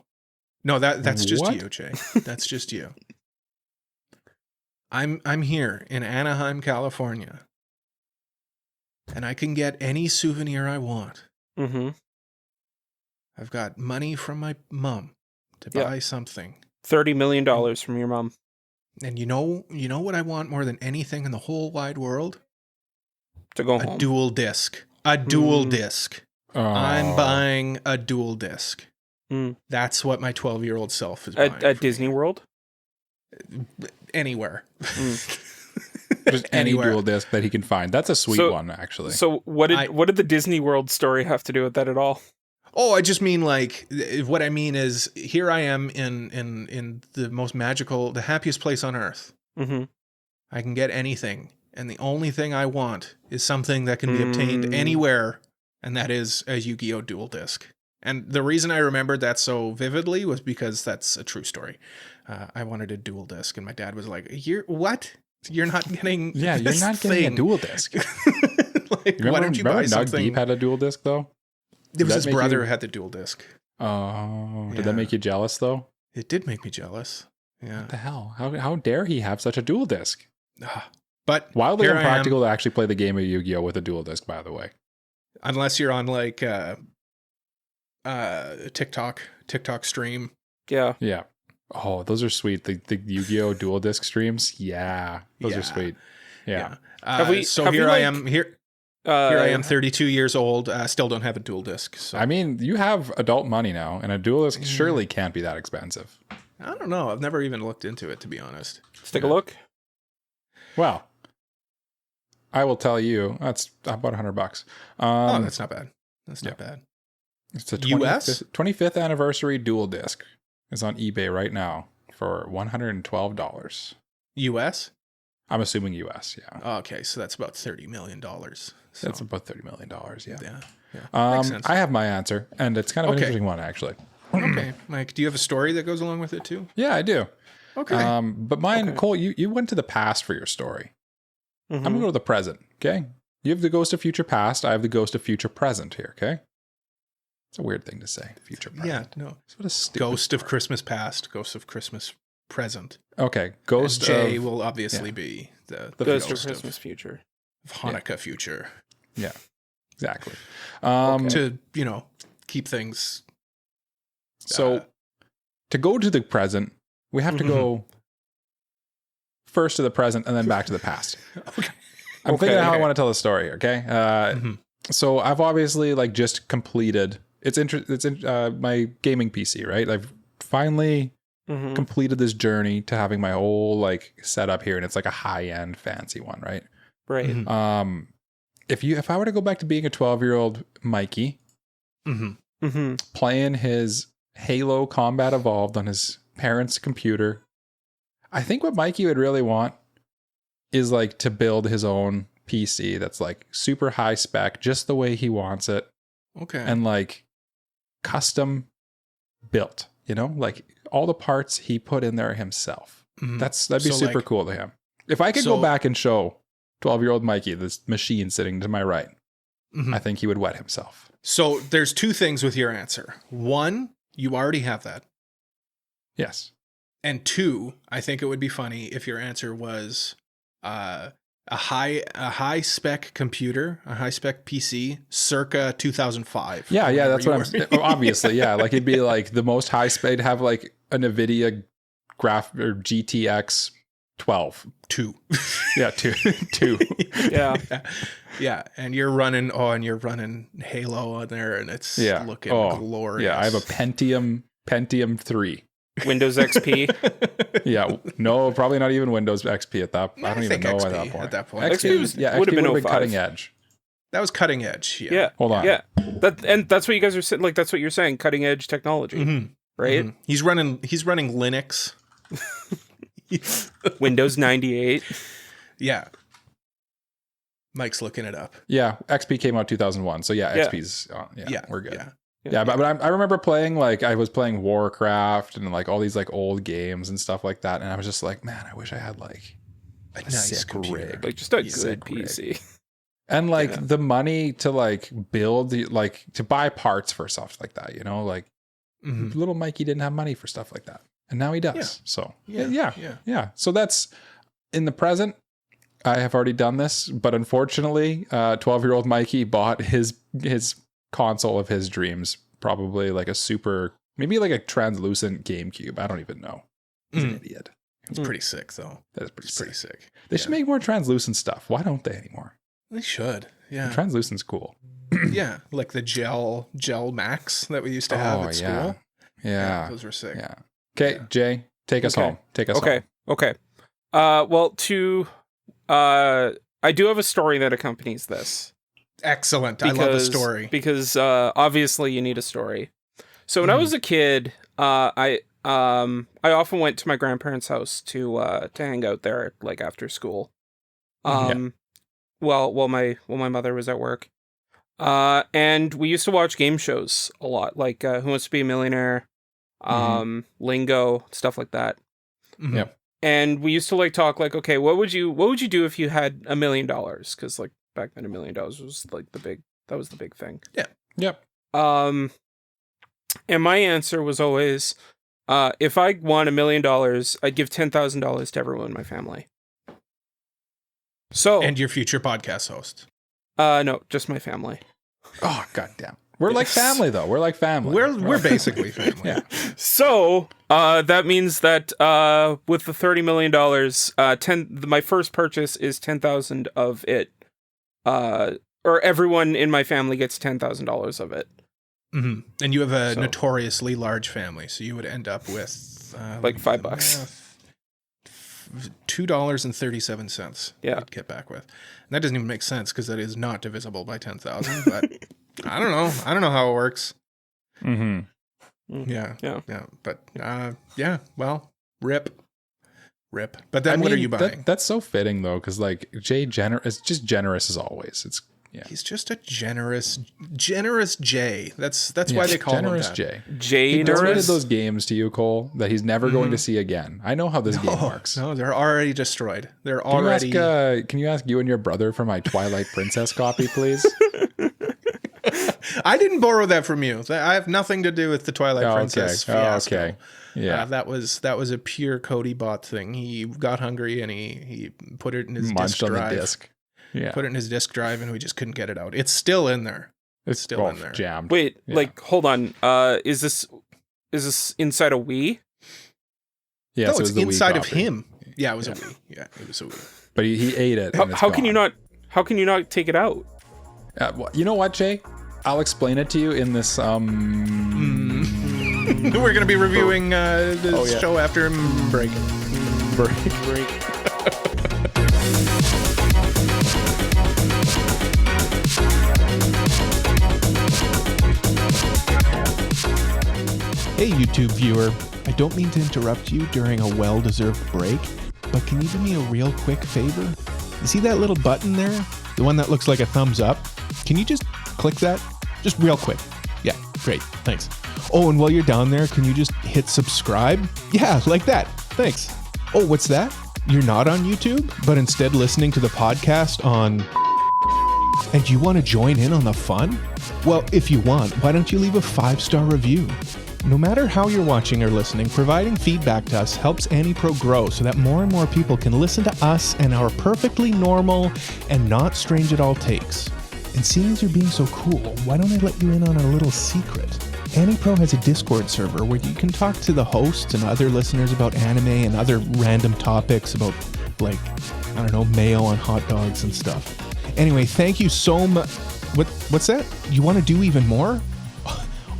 No, that's just What? you, Jay. That's just you. I'm here in Anaheim, California. And I can get any souvenir I want. Mm-hmm. I've got money from my mom to Yeah. buy something. $30 million from your mom. And you know what I want more than anything in the whole wide world? To go A home. dual disc. A dual disc. Oh. I'm buying a dual disc. Mm. That's what my 12-year-old self is buying. At for Disney me. World? Anywhere. Just any Anywhere. dual disc that he can find. That's a sweet one, actually. So what did the Disney World story have to do with that at all? Oh, I just mean like what I mean is here I am in the most magical, the happiest place on earth. Mm-hmm. I can get anything, and the only thing I want is something that can be obtained anywhere, and that is a Yu-Gi-Oh! Dual disc. And the reason I remembered that so vividly was because that's a true story. I wanted a dual disc, and my dad was like, "You're what? You're not getting yeah, you're this not getting thing." a dual disc. Like, why don't you buy remember Nug something? Deep had a dual disc, though? It was that his make brother you- who had the dual disc. Oh, did Yeah. that make you jealous, though? It did make me jealous. Yeah. What the hell? How dare he have such a dual disc? But Wildly here I am. impractical to actually play the game of Yu-Gi-Oh! With a dual disc, by the way. Unless you're on like TikTok stream. Yeah. Yeah. Oh, those are sweet. The Yu-Gi-Oh! Dual disc streams. Yeah. Those Yeah. are sweet. Yeah. Have we- So have here we, I like, am. Here I am, 32 years old. Still don't have a dual disc. So I mean, you have adult money now, and a dual disc surely can't be that expensive. I don't know. I've never even looked into it, to be honest. Let's take a look. Well, I will tell you, that's about $100. Oh, that's not bad. That's not bad. It's a US? 25th anniversary dual disc. Is on eBay right now for $112. US? I'm assuming US, yeah. Okay, so that's about $30 million. So, That's about $30 million, yeah. yeah. Makes sense. I have my answer, and it's kind of an Okay. interesting one, actually. Okay, Mike, do you have a story that goes along with it too? Yeah, I do. Okay. But mine, Okay. Cole, you went to the past for your story. Mhm. I'm going to go to the present, okay? You have the ghost of future past. I have the ghost of future present here, okay? It's a weird thing to say. Future present. Yeah, no. It's what a stupid Ghost of Christmas past, Ghost of Christmas present. Okay, Ghost And Jay of... will obviously be the Ghost of ghost Christmas future. of Hanukkah future. Yeah, exactly. To, keep things... So, to go to the present, we have to go first to the present and then back to the past. Okay. I'm thinking of how I want to tell the story, okay? So I've obviously like just completed my gaming PC, right? I've finally completed this journey to having my whole like setup here, and it's like a high-end fancy one, right? Right. If I were to go back to being a 12-year-old Mikey, playing his Halo Combat Evolved on his parents' computer, I think what Mikey would really want is like to build his own PC that's like super high spec, just the way he wants it. Okay. And like custom built, like all the parts he put in there himself. That'd be super cool to him. If I could go back and show 12-year-old Mikey this machine sitting to my right, I think he would wet himself. So there's two things with your answer. One, you already have that. Yes. And two, I think it would be funny if your answer was a high spec computer, a high spec PC, circa 2005. Yeah, that's what I'm saying. Obviously, yeah. Like it'd be like the most high spec, have like a NVIDIA or GTX 12. 2. Yeah, 2. Yeah. Yeah, and you're running Halo on there, and it's looking glorious. Yeah, I have a Pentium 3. Windows XP. Yeah, no, probably not even Windows XP at that. I don't even know XP at that point. At that point, XP would have been cutting edge. That was cutting edge. Yeah. Hold on. Yeah. That's what you guys are saying. Like that's what you're saying. Cutting edge technology, right? He's running Linux. Windows 98. Yeah. Mike's looking it up. Yeah, XP came out 2001. So XP's we're good. Yeah. But I remember playing I was playing Warcraft and like all these like old games and stuff like that, and I was just like, man, I wish I had like a nice sick computer. rig, like just a good PC, and like the money to like build like to buy parts for stuff like that. Like little Mikey didn't have money for stuff like that, and now he does. Yeah. So yeah. So that's in the present. I have already done this, but unfortunately, 12-year-old Mikey bought his console of his dreams, probably like maybe like a translucent GameCube. I don't even know. He's an idiot. It's pretty sick, though. That is pretty sick. They should make more translucent stuff. Why don't they anymore? They should. Yeah. The translucent's cool. Yeah, like the gel Max that we used to have at school. Yeah. Those were sick. Yeah. Okay, Jay, take us home. Take us home. Okay. I do have a story that accompanies this. Excellent. I love a story. Because obviously you need a story. So when I was a kid, I often went to my grandparents' house to hang out there like after school. While my mother was at work. And we used to watch game shows a lot, like Who Wants to Be a Millionaire, Lingo, stuff like that. Yep. And we used to like talk like, okay, what would you do if you had $1 million? Because like back then $1 million was like the big thing. Yeah. Yep. And my answer was always, if I won $1 million, I'd give $10,000 to everyone in my family. So and your future podcast host. No, just my family. Oh, goddamn. We're like family, though. We're like family. We're basically family. Yeah. So that means that with the $30 million, my first purchase is 10,000 of it. Or everyone in my family gets $10,000 of it. Mm-hmm. And you have a notoriously large family, so you would end up with like $5. $2.37. Yeah, you'd get back with. And that doesn't even make sense because that is not divisible by 10,000. But I don't know. I don't know how it works. Mm-hmm. Yeah. But well, rip. But then what are you buying? That's so fitting though, because like Jay is just generous as always. He's just a generous Jay. That's why they call him that. Jay. He donated those games to you, Cole, that he's never going to see again. I know how this game works. No, they're already destroyed. They're already. Can you ask you and your brother for my Twilight Princess copy, please? I didn't borrow that from you. I have nothing to do with the Twilight Princess fiasco. Okay. Yeah. That was a pure Cody bot thing. He got hungry and he put it in his Munched disk on drive. the disc. Yeah. Put it in his disk drive and we just couldn't get it out. It's still in there. It's still in there. Jammed. Wait, Yeah. like, hold on. Is this inside a Wii? Yeah, No, so it it's was the Wii inside of copy. him. Yeah, it was a Wii. Yeah, it was a Wii. But he ate it. and it's How can you gone. not? How can you not take it out? You know what, Jay? I'll explain it to you in this. We're going to be reviewing this show after break. Break. Hey YouTube viewer, I don't mean to interrupt you during a well-deserved break, but can you do me a real quick favor? You see that little button there? The one that looks like a thumbs up? Can you just click that? Just real quick. Yeah, great, thanks. Oh, and while you're down there, can you just hit subscribe? Yeah, like that, thanks. Oh, what's that? You're not on YouTube, but instead listening to the podcast on... And you want to join in on the fun? Well, if you want, why don't you leave a 5-star review? No matter how you're watching or listening, providing feedback to us helps AniPro grow so that more and more people can listen to us and our perfectly normal and not strange at all takes. And seeing as you're being so cool, why don't I let you in on a little secret? AniPro has a Discord server where you can talk to the hosts and other listeners about anime and other random topics about, like, I don't know, mayo on hot dogs and stuff. Anyway, thank you so much. What's that? You want to do even more?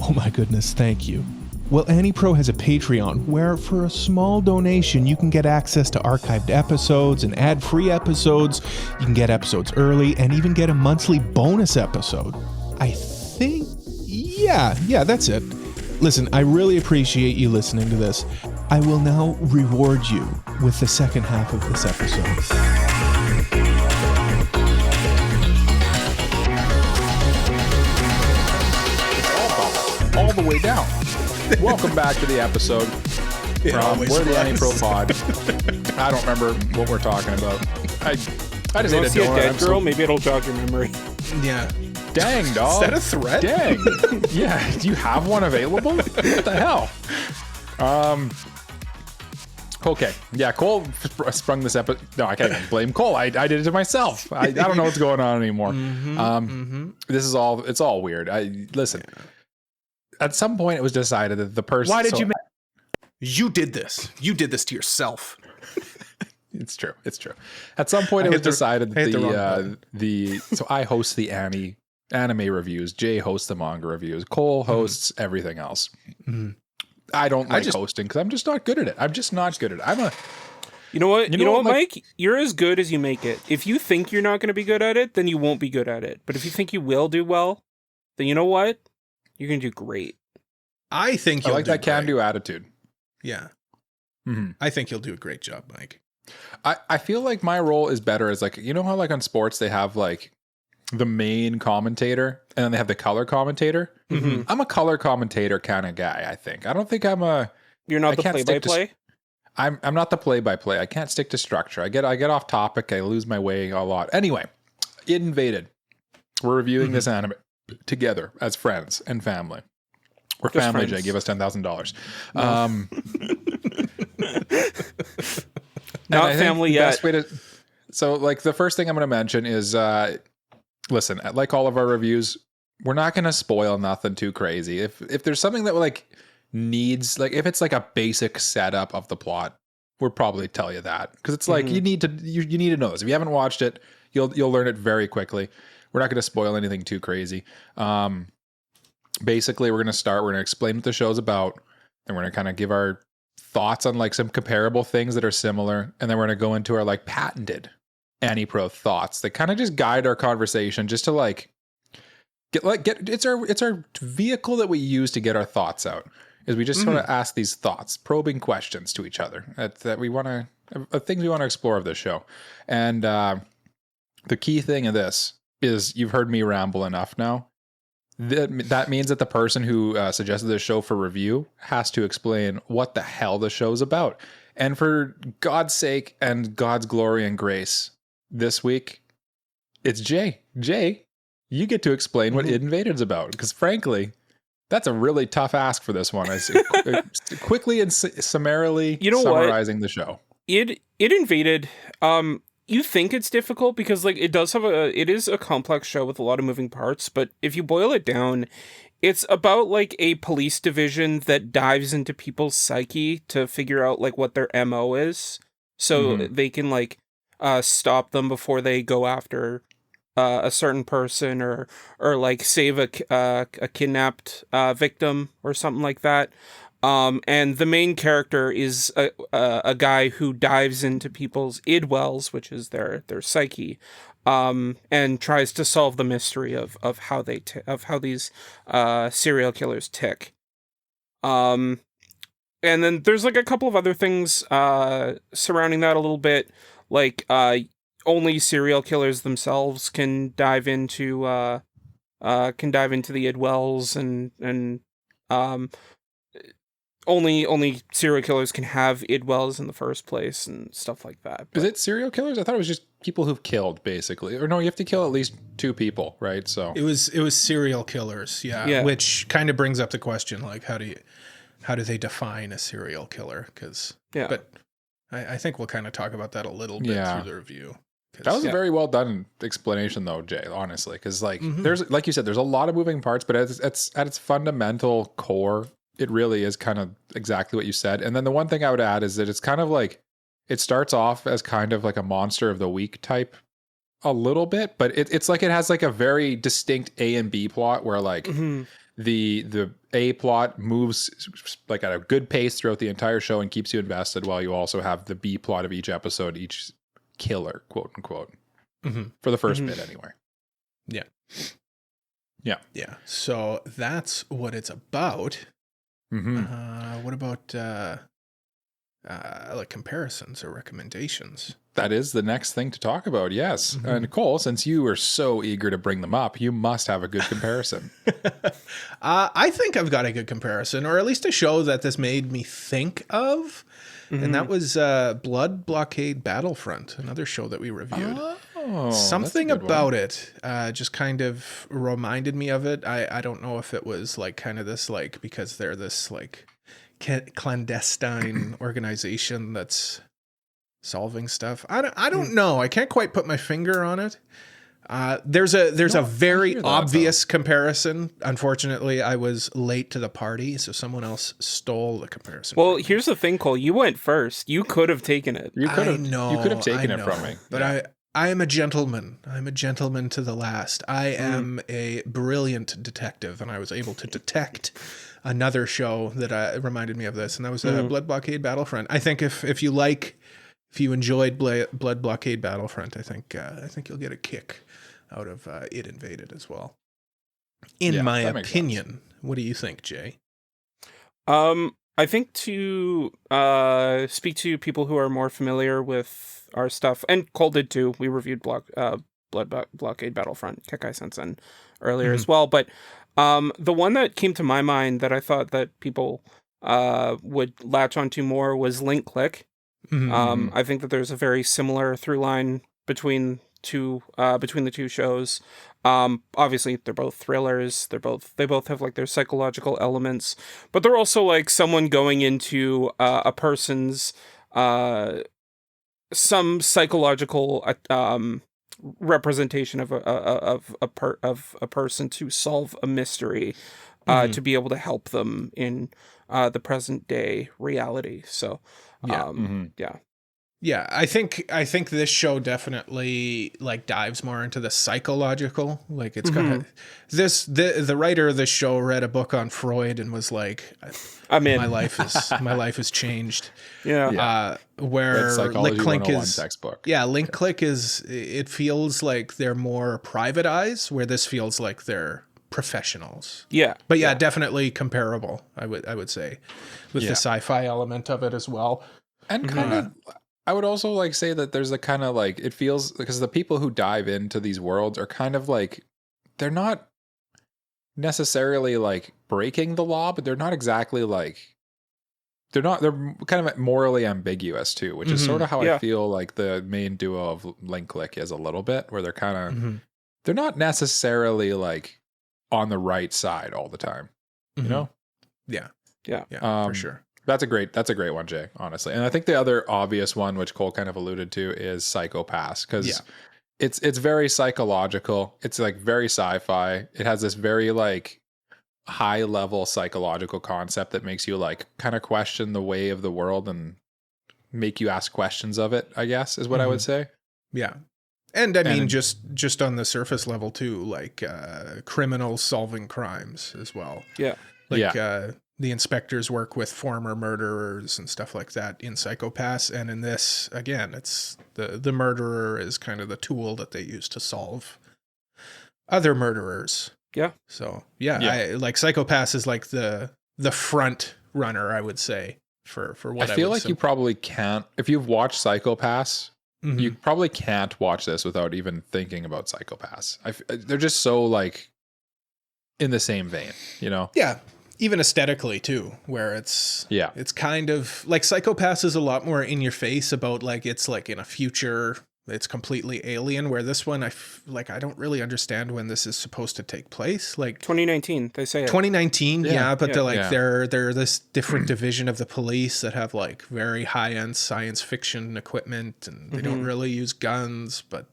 Oh my goodness, thank you. Well, AniPro has a Patreon where for a small donation you can get access to archived episodes and ad-free episodes. You can get episodes early and even get a monthly bonus episode. I think, yeah, that's it. Listen, I really appreciate you listening to this. I will now reward you with the second half of this episode. All the way down. Welcome back to the episode. We're the AniProPod. I don't remember what we're talking about. I just ate a See a donut. dead girl? Maybe it'll jog your memory. Yeah. Dang, dog. Is that a threat? Dang. Yeah. Do you have one available? What the hell? Okay. Yeah, Cole sprung this episode. No, I can't even blame Cole. I did it to myself. I don't know what's going on anymore. This is all, it's all weird. Listen. At some point, it was decided that the person. Why did you? You did this. You did this to yourself. It's true. It's true. At some point, it was decided that so I host the anime reviews. Jay hosts the manga reviews. Cole hosts everything else. I don't like hosting because I'm just not good at it. I'm just not good at it. You know what? You know what, Mike? You're as good as you make it. If you think you're not going to be good at it, then you won't be good at it. But if you think you will do well, then you know what? You're going to do great. I think I like that can-do attitude. Yeah. Mm-hmm. I think you'll do a great job, Mike. I feel like my role is better as like, you know how like on sports they have like the main commentator and then they have the color commentator? Mm-hmm. I'm a color commentator kind of guy, I think. I don't think I'm a... You're not the play-by-play? I'm not the play-by-play. I can't stick to structure. I get off topic. I lose my way a lot. Anyway, it invaded. We're reviewing this anime together as friends and family. We're Just family, friends. Jay. Give us $10,000. Not family yet. So, like, the first thing I'm going to mention is, listen, like all of our reviews, we're not going to spoil nothing too crazy. If there's something that like needs, like, if it's like a basic setup of the plot, we'll probably tell you that because it's like you need to know this. If you haven't watched it, you'll learn it very quickly. We're not going to spoil anything too crazy. Basically, we're going to explain what the show's about, and we're going to kind of give our thoughts on like some comparable things that are similar, and then we're going to go into our like patented AniPro thoughts that kind of just guide our conversation, just to like get it's our vehicle that we use to get our thoughts out. Is we just sort of ask these thoughts, probing questions to each other that we want to things we want to explore of this show, and the key thing of this is you've heard me ramble enough now. That means that the person who suggested this show for review has to explain what the hell the show's about. And for God's sake and God's glory and grace, this week, it's Jay. Jay, you get to explain what Id Invaded is about, because frankly, that's a really tough ask for this one. I quickly and summarily summarizing the show. It Invaded. You think it's difficult because like it is a complex show with a lot of moving parts, but if you boil it down, it's about like a police division that dives into people's psyche to figure out like what their MO is, so they can like stop them before they go after a certain person or like save a kidnapped victim or something like that. And the main character is a guy who dives into people's id wells, which is their psyche, and tries to solve the mystery of how these serial killers tick. And then there's like a couple of other things surrounding that a little bit, like only serial killers themselves can dive into the id wells, and only serial killers can have id wells in the first place and stuff like that. Is it serial killers? I thought it was just people who've killed, basically. Or no, you have to kill at least 2 people, right? So it was serial killers, yeah. Which kind of brings up the question, like, how do they define a serial killer? But I think we'll kind of talk about that a little bit through the review. That was a very well done explanation, though, Jay. Honestly, because like there's, like you said, there's a lot of moving parts, but at its fundamental core, it really is kind of exactly what you said. And then the one thing I would add is that it's kind of like, it starts off as kind of like a monster of the week type a little bit, but it's like it has like a very distinct A and B plot where like the A plot moves like at a good pace throughout the entire show and keeps you invested, while you also have the B plot of each episode, each killer, quote unquote, for the first bit anyway. Yeah. So that's what it's about. What about like comparisons or recommendations? That is the next thing to talk about, yes. Nicole, since you were so eager to bring them up, you must have a good comparison. I think I've got a good comparison, or at least a show that this made me think of, and that was Blood Blockade Battlefront, another show that we reviewed. Something about it just kind of reminded me of it. I don't know if it was like kind of this, like, because they're this like clandestine organization that's solving stuff. I don't know. I can't quite put my finger on it. There's a very obvious comparison. Unfortunately, I was late to the party, so someone else stole the comparison. Well, here's the thing, Cole. You went first. You could have taken it. You could have taken it from me. But I am a gentleman. I'm a gentleman to the last. I am a brilliant detective, and I was able to detect another show that reminded me of this, and that was Blood Blockade Battlefront. I think if you enjoyed Blood Blockade Battlefront, I think you'll get a kick out of It Invaded as well. In my opinion, what do you think, Jay? I think to speak to people who are more familiar with our stuff, and Cole did too. We reviewed Blood Blockade Battlefront, Kekai Sensen earlier as well. But the one that came to my mind that I thought that people would latch onto more was Link Click. I think that there's a very similar through line between the two shows. Obviously they're both thrillers. They both have like their psychological elements, but they're also like someone going into a person's some psychological representation of a person to solve a mystery, to be able to help them in the present day reality. So yeah, I think this show definitely like dives more into the psychological. Like it's got the writer of this show read a book on Freud and was like, I'm in. My life is changed. Yeah. Where Link Clink is textbook. Yeah, Link Click it feels like they're more private eyes, where this feels like they're professionals. Yeah. But yeah, definitely comparable, I would say, with the sci-fi element of it as well. And kind of, I would also like say that there's a kind of like, it feels, because the people who dive into these worlds are kind of like, they're not necessarily like breaking the law, but they're not exactly like, they're kind of morally ambiguous too, which is sort of how I feel like the main duo of Link Click is a little bit, where they're kind of, they're not necessarily like on the right side all the time. You know? Yeah. Yeah. For sure. That's a great one, Jay, honestly. And I think the other obvious one, which Cole kind of alluded to, is Psycho-Pass, because it's very psychological. It's like very sci-fi. It has this very like high level psychological concept that makes you like kind of question the way of the world and make you ask questions of it, I guess, is what I would say. Yeah. And I mean, just on the surface level too, like criminals solving crimes as well. Yeah. Like the inspectors work with former murderers and stuff like that in Psycho-Pass. And in this, again, it's the murderer is kind of the tool that they use to solve other murderers. Yeah. So I like Psycho-Pass is like the front runner, I would say, for what I feel like you probably can't, if you've watched Psycho-Pass, you probably can't watch this without even thinking about Psycho-Pass. They're just so like in the same vein, you know? Yeah. Even aesthetically too, where it's kind of like Psycho-Pass is a lot more in your face about like, it's like in a future, it's completely alien, where this one, I don't really understand when this is supposed to take place. Like 2019, they say it. 2019. But they're this different division of the police that have like very high-end science fiction equipment, and they don't really use guns, but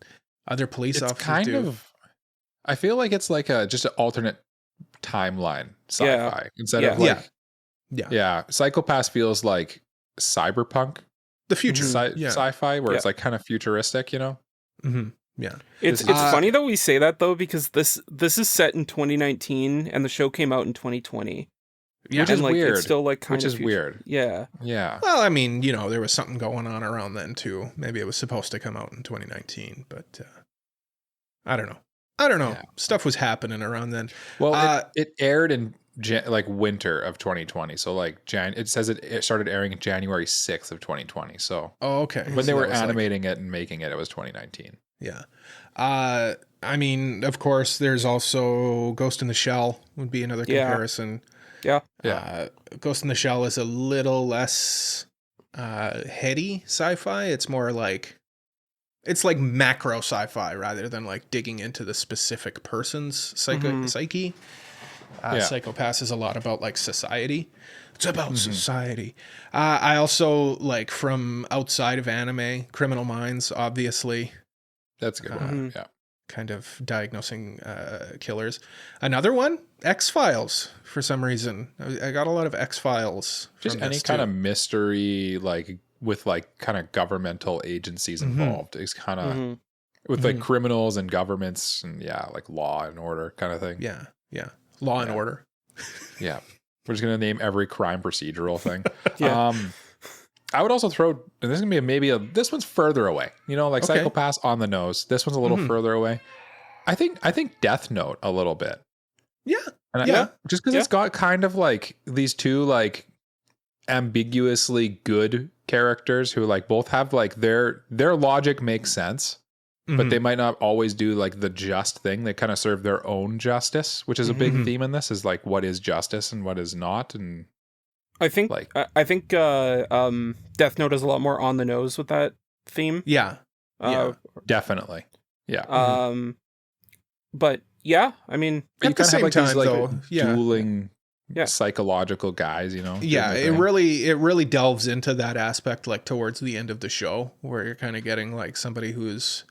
other police officers do. I feel like it's like just an alternate timeline sci-fi instead of like Psycho-Pass feels like cyberpunk, the future sci-fi, where it's like kind of futuristic, you know. It's funny that we say that though, because this is set in 2019 and the show came out in 2020, which is like, weird. It's still like kind which of is weird. Yeah. Well, I mean, you know, there was something going on around then too. Maybe it was supposed to come out in 2019, but I don't know. Yeah. Stuff was happening around then. Well, it aired in like winter of 2020. So like it says it started airing January 6th of 2020. So okay. When they were animating it and making it, it was 2019. Yeah. I mean, of course, there's also Ghost in the Shell would be another comparison. Yeah. Ghost in the Shell is a little less heady sci-fi. It's more like it's like macro sci-fi rather than like digging into the specific person's psyche. Psycho-Pass is a lot about like society. It's about society. I also like from outside of anime, Criminal Minds, obviously. That's a good one. Yeah. Kind of diagnosing killers. Another one, X-Files, for some reason. I got a lot of X-Files. Just any kind of mystery, like with like kind of governmental agencies involved. It's kind of with like criminals and governments and like law and order kind of thing. Yeah. Law and order. Yeah. We're just going to name every crime procedural thing. I would also throw, and this is going to be this one's further away, you know, like Psycho-Pass on the nose. This one's a little further away. I think Death Note a little bit. Yeah. And just because it's got kind of like these two like ambiguously good characters who like both have like their logic makes sense, but they might not always do like the just thing. They kind of serve their own justice, which is a big theme in this, is like what is justice and what is not. And I think Death Note is a lot more on the nose with that theme. Yeah. Definitely. Yeah. But yeah, I mean, at the same time, though, dueling psychological guys, you know. Yeah, it really delves into that aspect like towards the end of the show, where you're kind of getting like somebody who's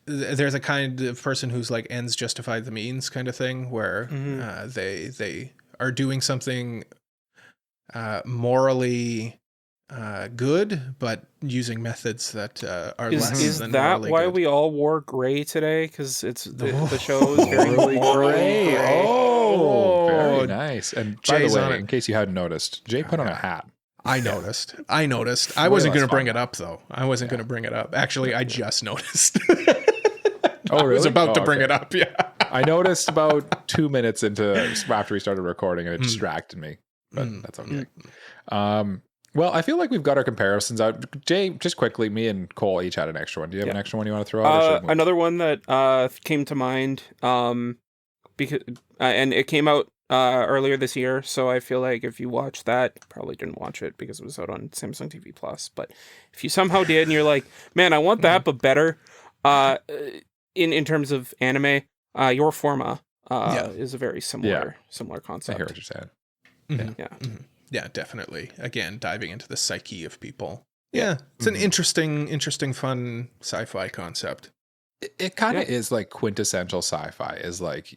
there's a kind of person who's like ends justify the means kind of thing, where they are doing something morally good, but using methods that are less than morally good. Is that why we all wore gray today? Because it's the show is very gray. Oh, very nice. And by the way, in case you hadn't noticed, Jay put on a hat. I noticed. I wasn't going to bring it up, though. Actually, I just noticed. Oh, really? I was about to bring it up, I noticed about 2 minutes after we started recording, and it distracted me. But that's okay. Well, I feel like we've got our comparisons out. Jay, just quickly, me and Cole each had an extra one. Do you have an extra one you want to throw out? Another one that came to mind, because and it came out earlier this year, so I feel like if you watch that, you probably didn't watch it because it was out on Samsung TV Plus. But if you somehow did, and you're like, man, I want that, but better, in terms of anime, Your Forma is a very similar concept. I hear what you're saying. Mm-hmm. Yeah. Mm-hmm. Yeah, definitely. Again, diving into the psyche of people. Yeah, it's an interesting, fun sci-fi concept. It kind of is like quintessential sci-fi, is like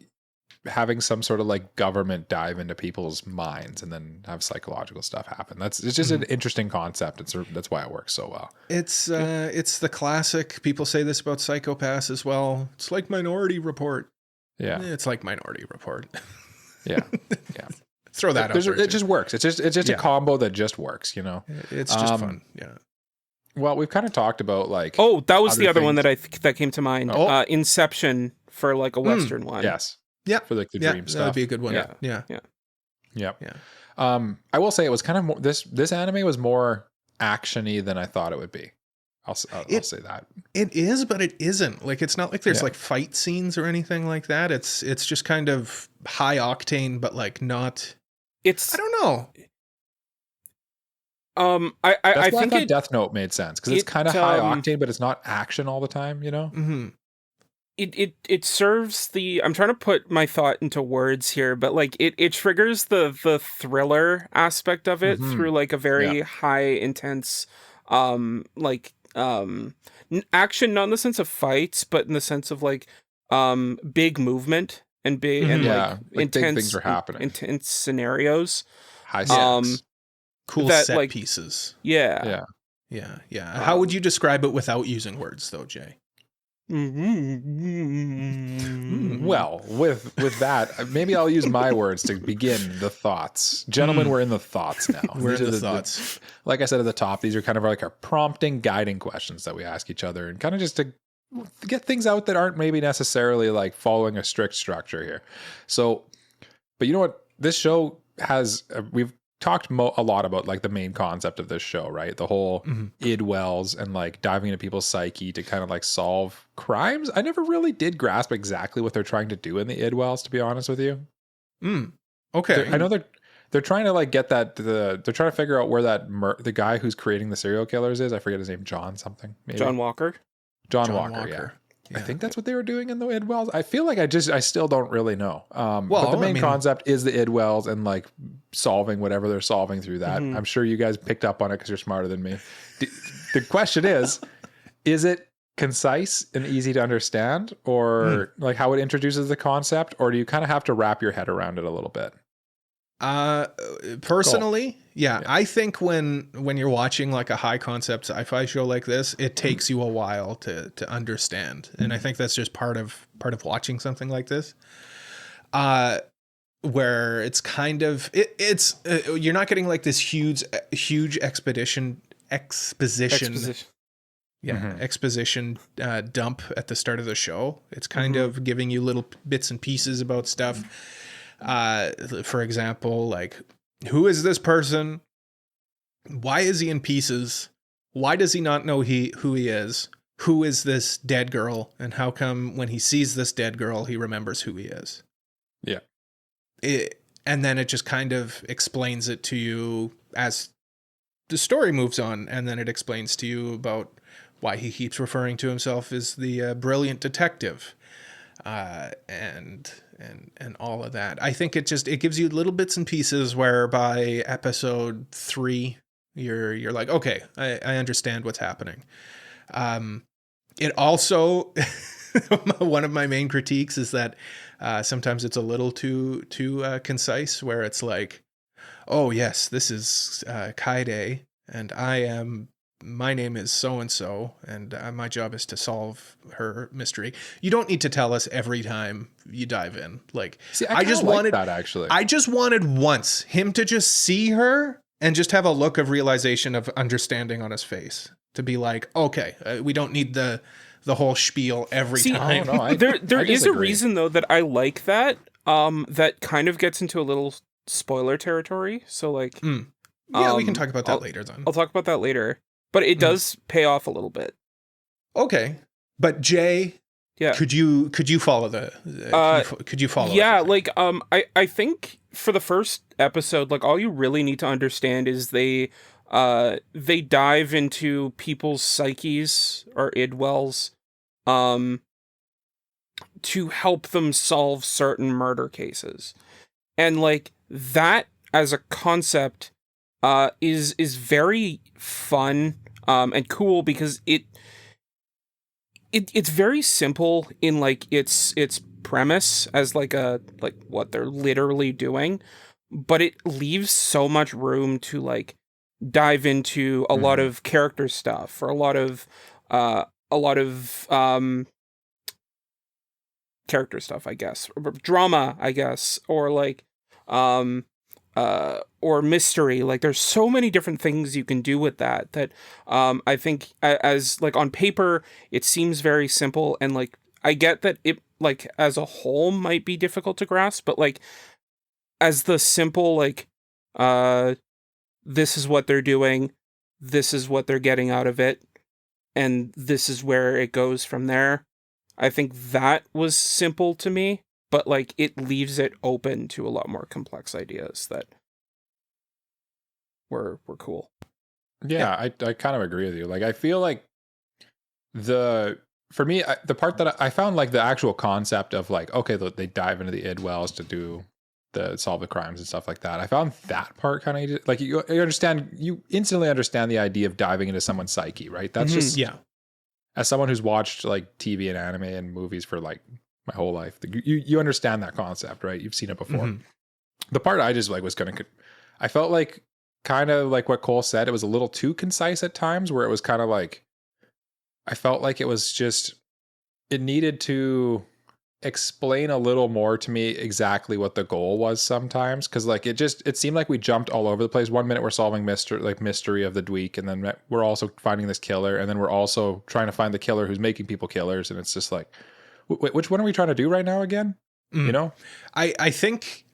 having some sort of like government dive into people's minds and then have psychological stuff happen. It's just an interesting concept. That's why it works so well. It's the classic. People say this about Psychopaths as well. It's like Minority Report. Yeah, it's like Minority Report. Yeah. Throw that out there. It just works. It's just a combo that just works. It's just fun. Yeah. Well, we've kind of talked about like. Oh, that was the other one that came to mind. Oh. Inception for like a Western one. Yes. Yeah. For like the dream stuff. That would be a good one. Yeah. I will say it was kind of more, this anime was more action-y than I thought it would be. I'll say that. It is, but it isn't. Like, it's not like there's like fight scenes or anything like that. It's just kind of high octane, but like not. I don't know. I think Death Note made sense because it's kind of high octane, but it's not action all the time. Mm-hmm. It serves the. I'm trying to put my thought into words here, but like it triggers the thriller aspect of it through like a very high intense, action, not in the sense of fights, but in the sense of like big movement and big and like intense things are happening, intense scenarios, high stakes, cool that, set like, pieces. Yeah. How would you describe it without using words, though, Jay? Well, with that, maybe I'll use my words to begin the thoughts. Gentlemen, we're in the thoughts now. We're in the thoughts. Like I said at the top, these are kind of like our prompting, guiding questions that we ask each other, and kind of just to get things out that aren't maybe necessarily like following a strict structure here. So, but you know what? This show has, we've talked a lot about like the main concept of this show, right? The whole id wells and like diving into people's psyche to kind of like solve crimes. I never really did grasp exactly what they're trying to do in the id wells, to be honest with you. Okay. I know they're trying to like get that they're trying to figure out where that the guy who's creating the serial killers is. I forget his name. John something. Maybe. John Walker. John Walker. Yeah. I think that's what they were doing in the id wells. I feel like I still don't really know. But the main concept is the id wells and like solving whatever they're solving through that. I'm sure you guys picked up on it because you're smarter than me. The question is it concise and easy to understand, or like how it introduces the concept, or do you kind of have to wrap your head around it a little bit? Personally, I think when you're watching like a high concept sci-fi show like this, it takes you a while to understand, and I think that's just part of watching something like this, where it's kind of it's you're not getting like this huge exposition dump at the start of the show. It's kind of giving you little bits and pieces about stuff. For example, like, who is this person? Why is he in pieces? Why does he not know who he is? Who is this dead girl? And how come when he sees this dead girl, he remembers who he is? Yeah. And then it just kind of explains it to you as the story moves on. And then it explains to you about why he keeps referring to himself as the brilliant detective. And all of that. I think it gives you little bits and pieces where by episode 3, you're like, okay, I understand what's happening. It also, one of my main critiques is that sometimes it's a little too concise, where it's like, oh yes, this is Kaide, and my name is so-and-so, and my job is to solve her mystery. You don't need to tell us every time you dive in. Like, see, I just wanted that, actually. I just wanted once him to just see her and just have a look of realization, of understanding on his face, to be like, okay, we don't need the whole spiel every time. Oh, no, there is a reason though that I like that. That kind of gets into a little spoiler territory. So like, yeah, we can talk about that later. Then I'll talk about that later. But it does pay off a little bit. Okay. But Jay, Yeah. Could you follow could you follow? Yeah, everything? I think for the first episode, like all you really need to understand is they dive into people's psyches or idwells to help them solve certain murder cases. And like that as a concept is very fun and cool because it's very simple in like its premise as like what they're literally doing, but it leaves so much room to like dive into a lot of character stuff or a lot of character stuff, I guess, or drama, I guess, or like or mystery. Like there's so many different things you can do with that I think as like on paper it seems very simple, and like I get that it like as a whole might be difficult to grasp, but like as the simple like this is what they're doing, this is what they're getting out of it, and this is where it goes from there. I think that was simple to me, but like it leaves it open to a lot more complex ideas that were cool. Yeah, I kind of agree with you. Like I feel like the part that I found, like the actual concept of like, okay, they dive into the idwells to do solve the crimes and stuff like that. I found that part kind of like you instantly understand the idea of diving into someone's psyche, right? That's just as someone who's watched like TV and anime and movies for like my whole life, you understand that concept, right? You've seen it before. The part I just like I felt like kind of like what Cole said, it was a little too concise at times, where it was kind of like, I felt like it was just, it needed to explain a little more to me exactly what the goal was sometimes. Cause like it seemed like we jumped all over the place. 1 minute we're solving mystery of the Dweek, and then we're also finding this killer, and then we're also trying to find the killer who's making people killers. And it's just like, which one are we trying to do right now again? You know, I think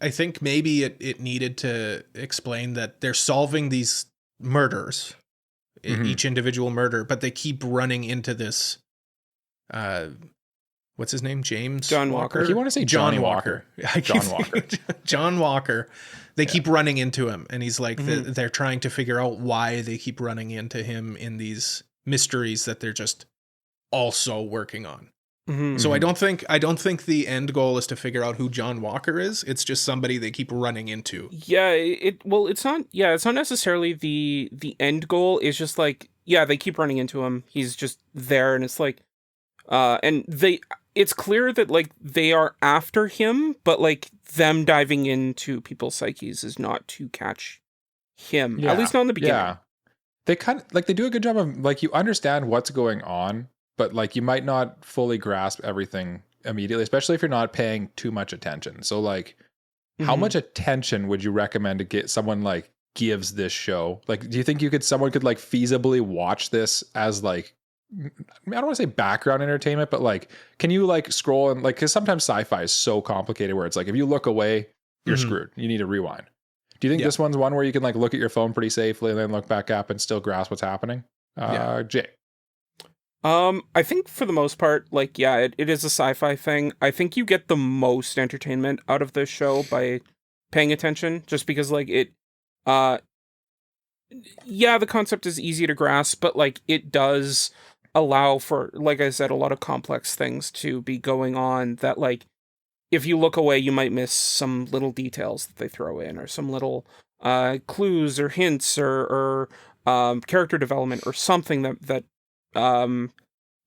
maybe it needed to explain that they're solving these murders, each individual murder, but they keep running into this. What's his name? John Walker. You want to say John Walker? John Walker. John Walker. They keep running into him, and he's like, they're trying to figure out why they keep running into him in these mysteries that they're just also working on. So I don't think the end goal is to figure out who John Walker is. It's just somebody they keep running into. Yeah, it's not necessarily the end goal. It's just like, yeah, they keep running into him. He's just there, and it's like it's clear that like they are after him, but like them diving into people's psyches is not to catch him. At least not in the beginning. Yeah. They kind of like, they do a good job of like, you understand what's going on, but like you might not fully grasp everything immediately, especially if you're not paying too much attention. So like, how much attention would you recommend to get someone like gives this show? Like, do you think someone could like feasibly watch this as like, I don't want to say background entertainment, but like, can you like scroll and like, because sometimes sci-fi is so complicated where it's like, if you look away, you're screwed. You need to rewind. Do you think this one's one where you can like look at your phone pretty safely and then look back up and still grasp what's happening? Jay. I think for the most part, like, yeah, it is a sci-fi thing. I think you get the most entertainment out of this show by paying attention, just because like the concept is easy to grasp, but like it does allow for, like I said, a lot of complex things to be going on that like, if you look away, you might miss some little details that they throw in, or some little clues or hints or character development or something that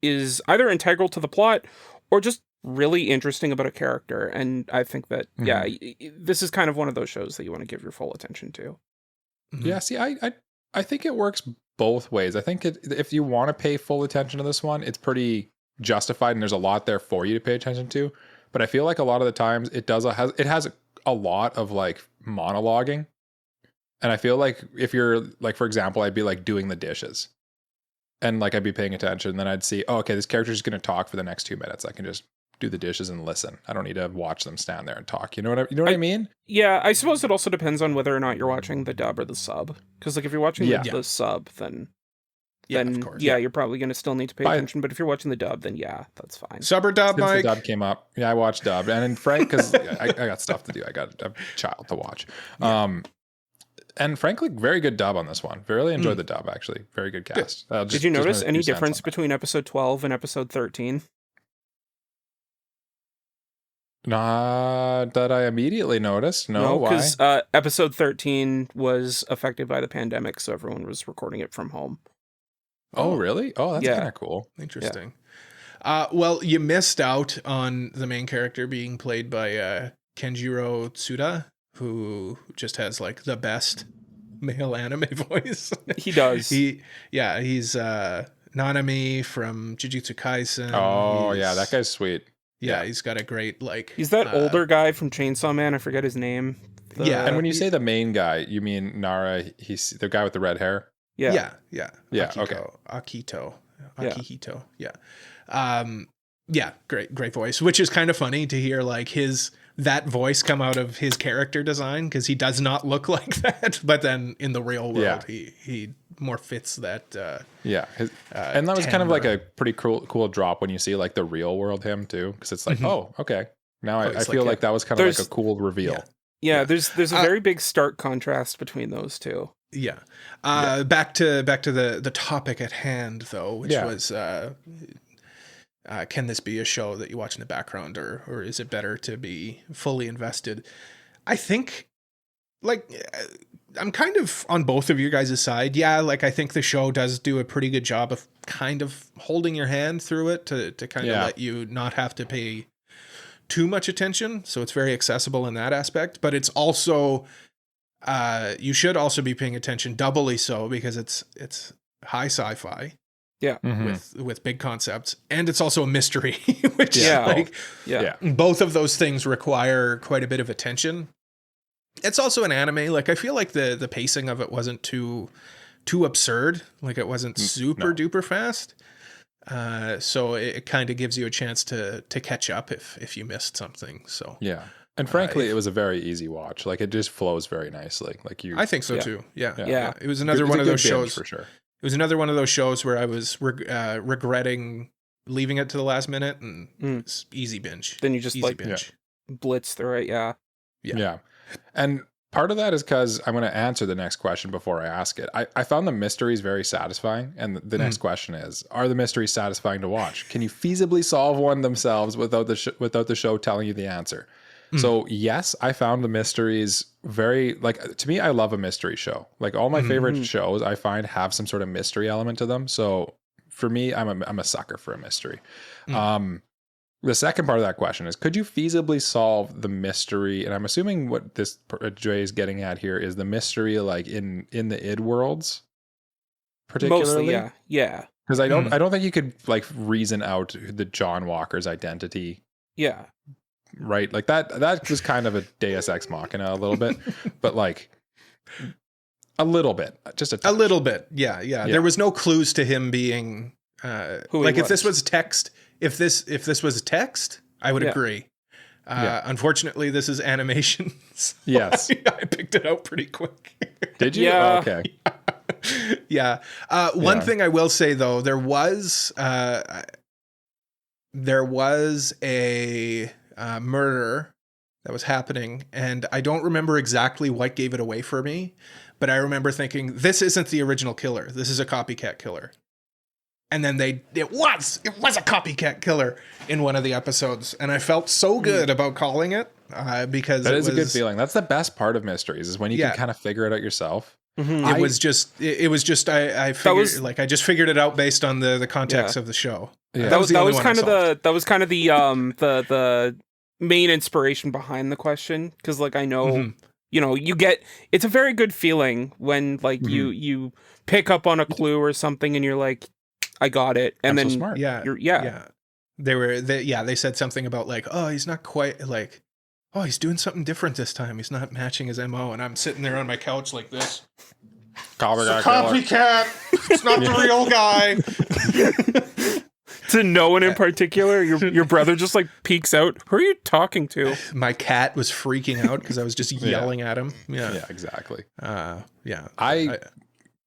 is either integral to the plot or just really interesting about a character. And I think that, this is kind of one of those shows that you want to give your full attention to. Yeah, see, I think it works both ways. I think if you want to pay full attention to this one, it's pretty justified, and there's a lot there for you to pay attention to. But I feel like a lot of the times it has a lot of like monologuing. And I feel like if you're like, for example, I'd be like doing the dishes, and like I'd be paying attention, and then I'd see, oh, okay, this character's just going to talk for the next 2 minutes. I can just do the dishes and listen. I don't need to watch them stand there and talk. You know what I mean? Yeah, I suppose it also depends on whether or not you're watching the dub or the sub. Because like if you're watching the sub, then then of course. you're probably going to still need to pay attention. But if you're watching the dub, then yeah, that's fine. Sub or dub, Since Mike? the dub came up, I watched dub, and then Frank, because I got stuff to do. I got a child to watch. And frankly, very good dub on this one. Really enjoyed the dub, actually. Very good cast. Did you notice any difference between episode 12 and episode 13? Not that I immediately noticed. No, why? Because episode 13 was affected by the pandemic, so everyone was recording it from home. Oh, really? Oh, that's kind of cool. Interesting. Yeah. Well, you missed out on the main character being played by Kenjiro Tsuda, who just has like the best male anime voice. He does. He's Nanami from Jujutsu Kaisen. Oh, yeah, that guy's sweet. Yeah, he's got a great like. He's that older guy from Chainsaw Man. I forget his name. And when you say the main guy, you mean Nara? He's the guy with the red hair. Yeah. Akihito. Akihito. Yeah. Great voice, which is kind of funny to hear like that voice come out of his character design, because he does not look like that, but then in the real world he more fits that and that was kind of like a pretty cool drop when you see like the real world him too, because it's like oh, okay, now I feel like that was kind of like a cool reveal. There's a very big stark contrast between those two. Back to the topic at hand though, which was can this be a show that you watch in the background, or is it better to be fully invested? I think, like, I'm kind of on both of your guys' side. Yeah, like, I think the show does do a pretty good job of kind of holding your hand through it to kind of let you not have to pay too much attention. So it's very accessible in that aspect. But it's also, you should also be paying attention doubly so, because it's high sci-fi. Yeah. With big concepts, and it's also a mystery, which both of those things require quite a bit of attention. It's also an anime. Like, I feel like the pacing of it wasn't too absurd. Like, it wasn't super duper fast. So it kind of gives you a chance to catch up if you missed something. So yeah. And frankly, it was a very easy watch. Like, it just flows very nicely. Like I think so too. Yeah. It was another one of those shows for sure. It was another one of those shows where I was regretting leaving it to the last minute, and it's easy binge. Then you just blitz through it. Yeah. And part of that is because I'm going to answer the next question before I ask it. I found the mysteries very satisfying. And the next question is, are the mysteries satisfying to watch? Can you feasibly solve one themselves without the show telling you the answer? So yes, I found the mysteries very, like, to me, I love a mystery show. Like, all my favorite shows I find have some sort of mystery element to them. So for me, I'm a sucker for a mystery. The second part of that question is, could you feasibly solve the mystery? And I'm assuming what this Jay is getting at here is the mystery, like in the id worlds, particularly. Mostly, yeah. Because I don't think you could like reason out the John Walker's identity. Yeah. Right, like that was kind of a Deus Ex Machina a little bit, but like a little bit, just a little bit. Yeah. There was no clues to him being like, if this was text, if this was text, I would agree. Unfortunately, this is animation. So yes, I picked it out pretty quick. Did you? Yeah. Oh, okay. Yeah. One thing I will say though, there was a murder that was happening, and I don't remember exactly what gave it away for me, but I remember thinking, this isn't the original killer, this is a copycat killer. And then it was a copycat killer in one of the episodes, and I felt so good about calling it, because that is a good feeling. That's the best part of mysteries, is when you can kind of figure it out yourself. It was just I figured, like, I just figured it out based on the context of the show. That was kind of the main inspiration behind the question, because like I know you get, it's a very good feeling when like you pick up on a clue or something and you're like, I got it, and then so smart. They said something about like, oh, he's not quite like, oh, he's doing something different this time, he's not matching his MO, and I'm sitting there on my couch like this. Copycat. It's not the real guy. To no one in particular, your brother just like peeks out. Who are you talking to? My cat was freaking out because I was just yelling at him. Yeah, exactly.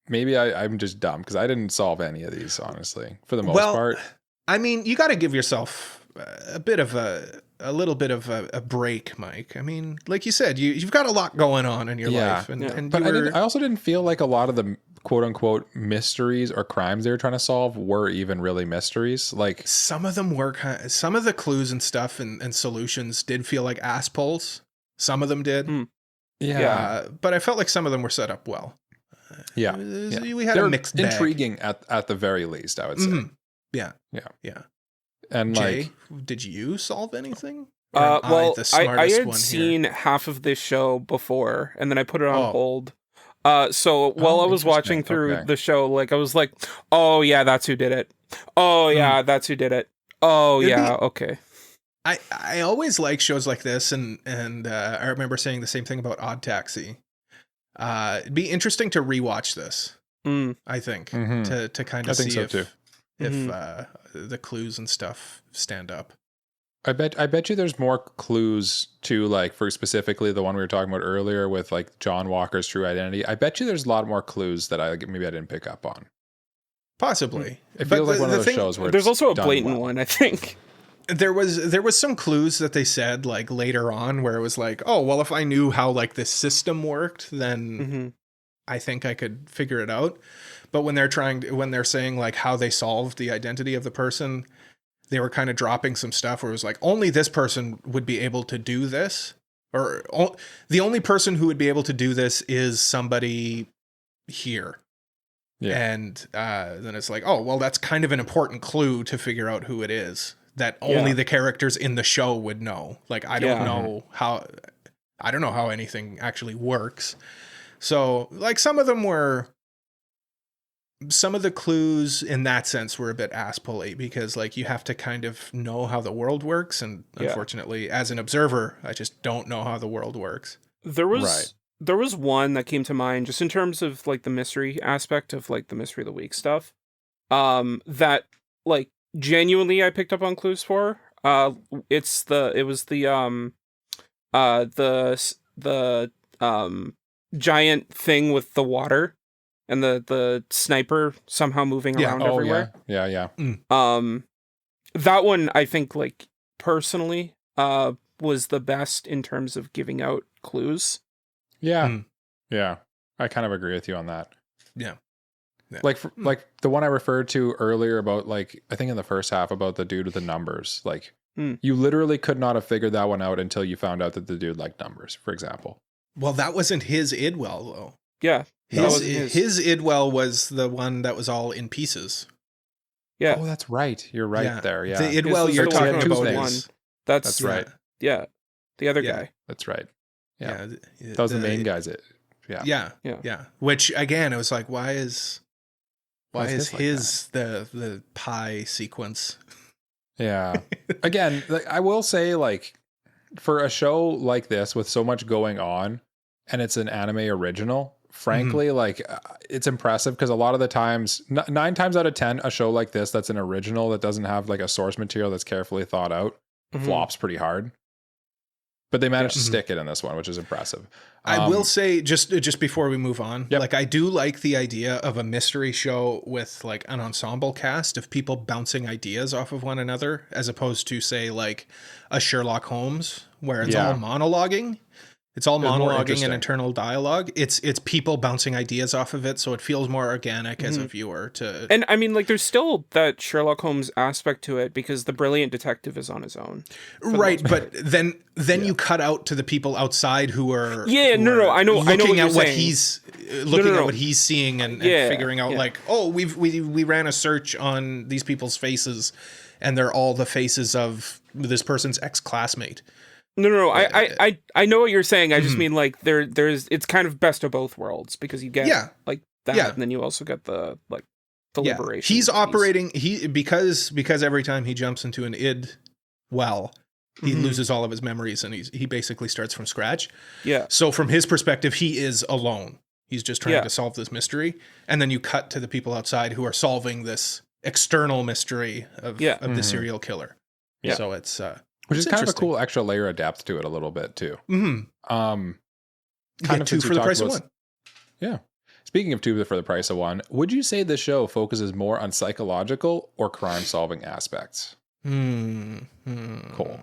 maybe I'm just dumb because I didn't solve any of these, honestly, for the most Well, part. I mean, you got to give yourself a little bit of a break, Mike. I mean, like you said, you've got a lot going on in your life, and but I also didn't feel like a lot of the quote unquote mysteries or crimes they were trying to solve were even really mysteries. Like some of them were some of the clues and stuff and solutions did feel like ass pulls. Some of them did. But I felt like some of them were set up well. We had a mixed bag. Intriguing at the very least, I would say. Yeah. And Jay, did you solve anything? Well, I had seen half of this show before, and then I put it on hold. So while I was watching through the show, like I was like, "Oh yeah, that's who did it. Oh yeah, that's who did it. Oh okay." I always like shows like this, and I remember saying the same thing about Odd Taxi. It'd be interesting to rewatch this. I think to kind of see if the clues and stuff stand up. I bet you there's more clues to, like, for specifically the one we were talking about earlier with like John Walker's true identity. I bet you there's a lot more clues that I didn't pick up on. Possibly. It feels like one of those shows where there's also a blatant one, I think. There was some clues that they said like later on where it was like, oh, well, if I knew how like this system worked, then I think I could figure it out. But when they're saying like how they solved the identity of the person, they were kind of dropping some stuff where it was like, only this person would be able to do this, or the only person who would be able to do this is somebody here. Yeah. And then it's like, oh, well, that's kind of an important clue to figure out who it is that only the characters in the show would know. Like, I don't know how anything actually works. So like some of the clues in that sense were a bit ass-pully because like you have to kind of know how the world works. And unfortunately, as an observer, I just don't know how the world works. There was one that came to mind just in terms of like the mystery aspect of like the mystery of the week stuff. That like genuinely I picked up on clues for. It was the giant thing with the water. And the sniper somehow moving around everywhere. Yeah. That one I think like personally was the best in terms of giving out clues. Yeah. I kind of agree with you on that. Yeah. Like the one I referred to earlier about like I think in the first half about the dude with the numbers. Like you literally could not have figured that one out until you found out that the dude liked numbers, for example. Well, that wasn't his Idwell though. Yeah. His Idwell was the one that was all in pieces. Yeah. Oh, that's right. You're right there. Yeah. The Idwell you're talking about is... That's right. Yeah. The other guy. That's right. Yeah. That was the main guy's it. Yeah. Which again, it was like, why is his the pie sequence? Yeah. Again, like, I will say like for a show like this with so much going on and it's an anime original, frankly, like it's impressive because a lot of the times, 9 times out of 10, a show like this that's an original that doesn't have like a source material that's carefully thought out flops pretty hard. But they managed to stick it in this one, which is impressive. I will say just before we move on, like I do like the idea of a mystery show with like an ensemble cast of people bouncing ideas off of one another, as opposed to say like a Sherlock Holmes where it's all monologuing. It's all monologuing and internal dialogue. It's people bouncing ideas off of it, so it feels more organic as a viewer to. And I mean, like, there's still that Sherlock Holmes aspect to it because the brilliant detective is on his own, right? But then you cut out to the people outside who are I know looking at what saying. He's looking at what he's seeing and figuring out like, oh, we ran a search on these people's faces, and they're all the faces of this person's ex-classmate. No. I know what you're saying. I just mean like there's it's kind of best of both worlds because you get like that, and then you also get the like the liberation. He's operating because every time he jumps into an id he loses all of his memories and he basically starts from scratch. Yeah. So from his perspective, he is alone. He's just trying to solve this mystery, and then you cut to the people outside who are solving this external mystery of the serial killer. Yeah. So it's which is kind of a cool extra layer of depth to it a little bit too. Kind of 2 for the price of 1. Yeah. speaking of two for the price of one, would you say the show focuses more on psychological or crime-solving aspects? Cool.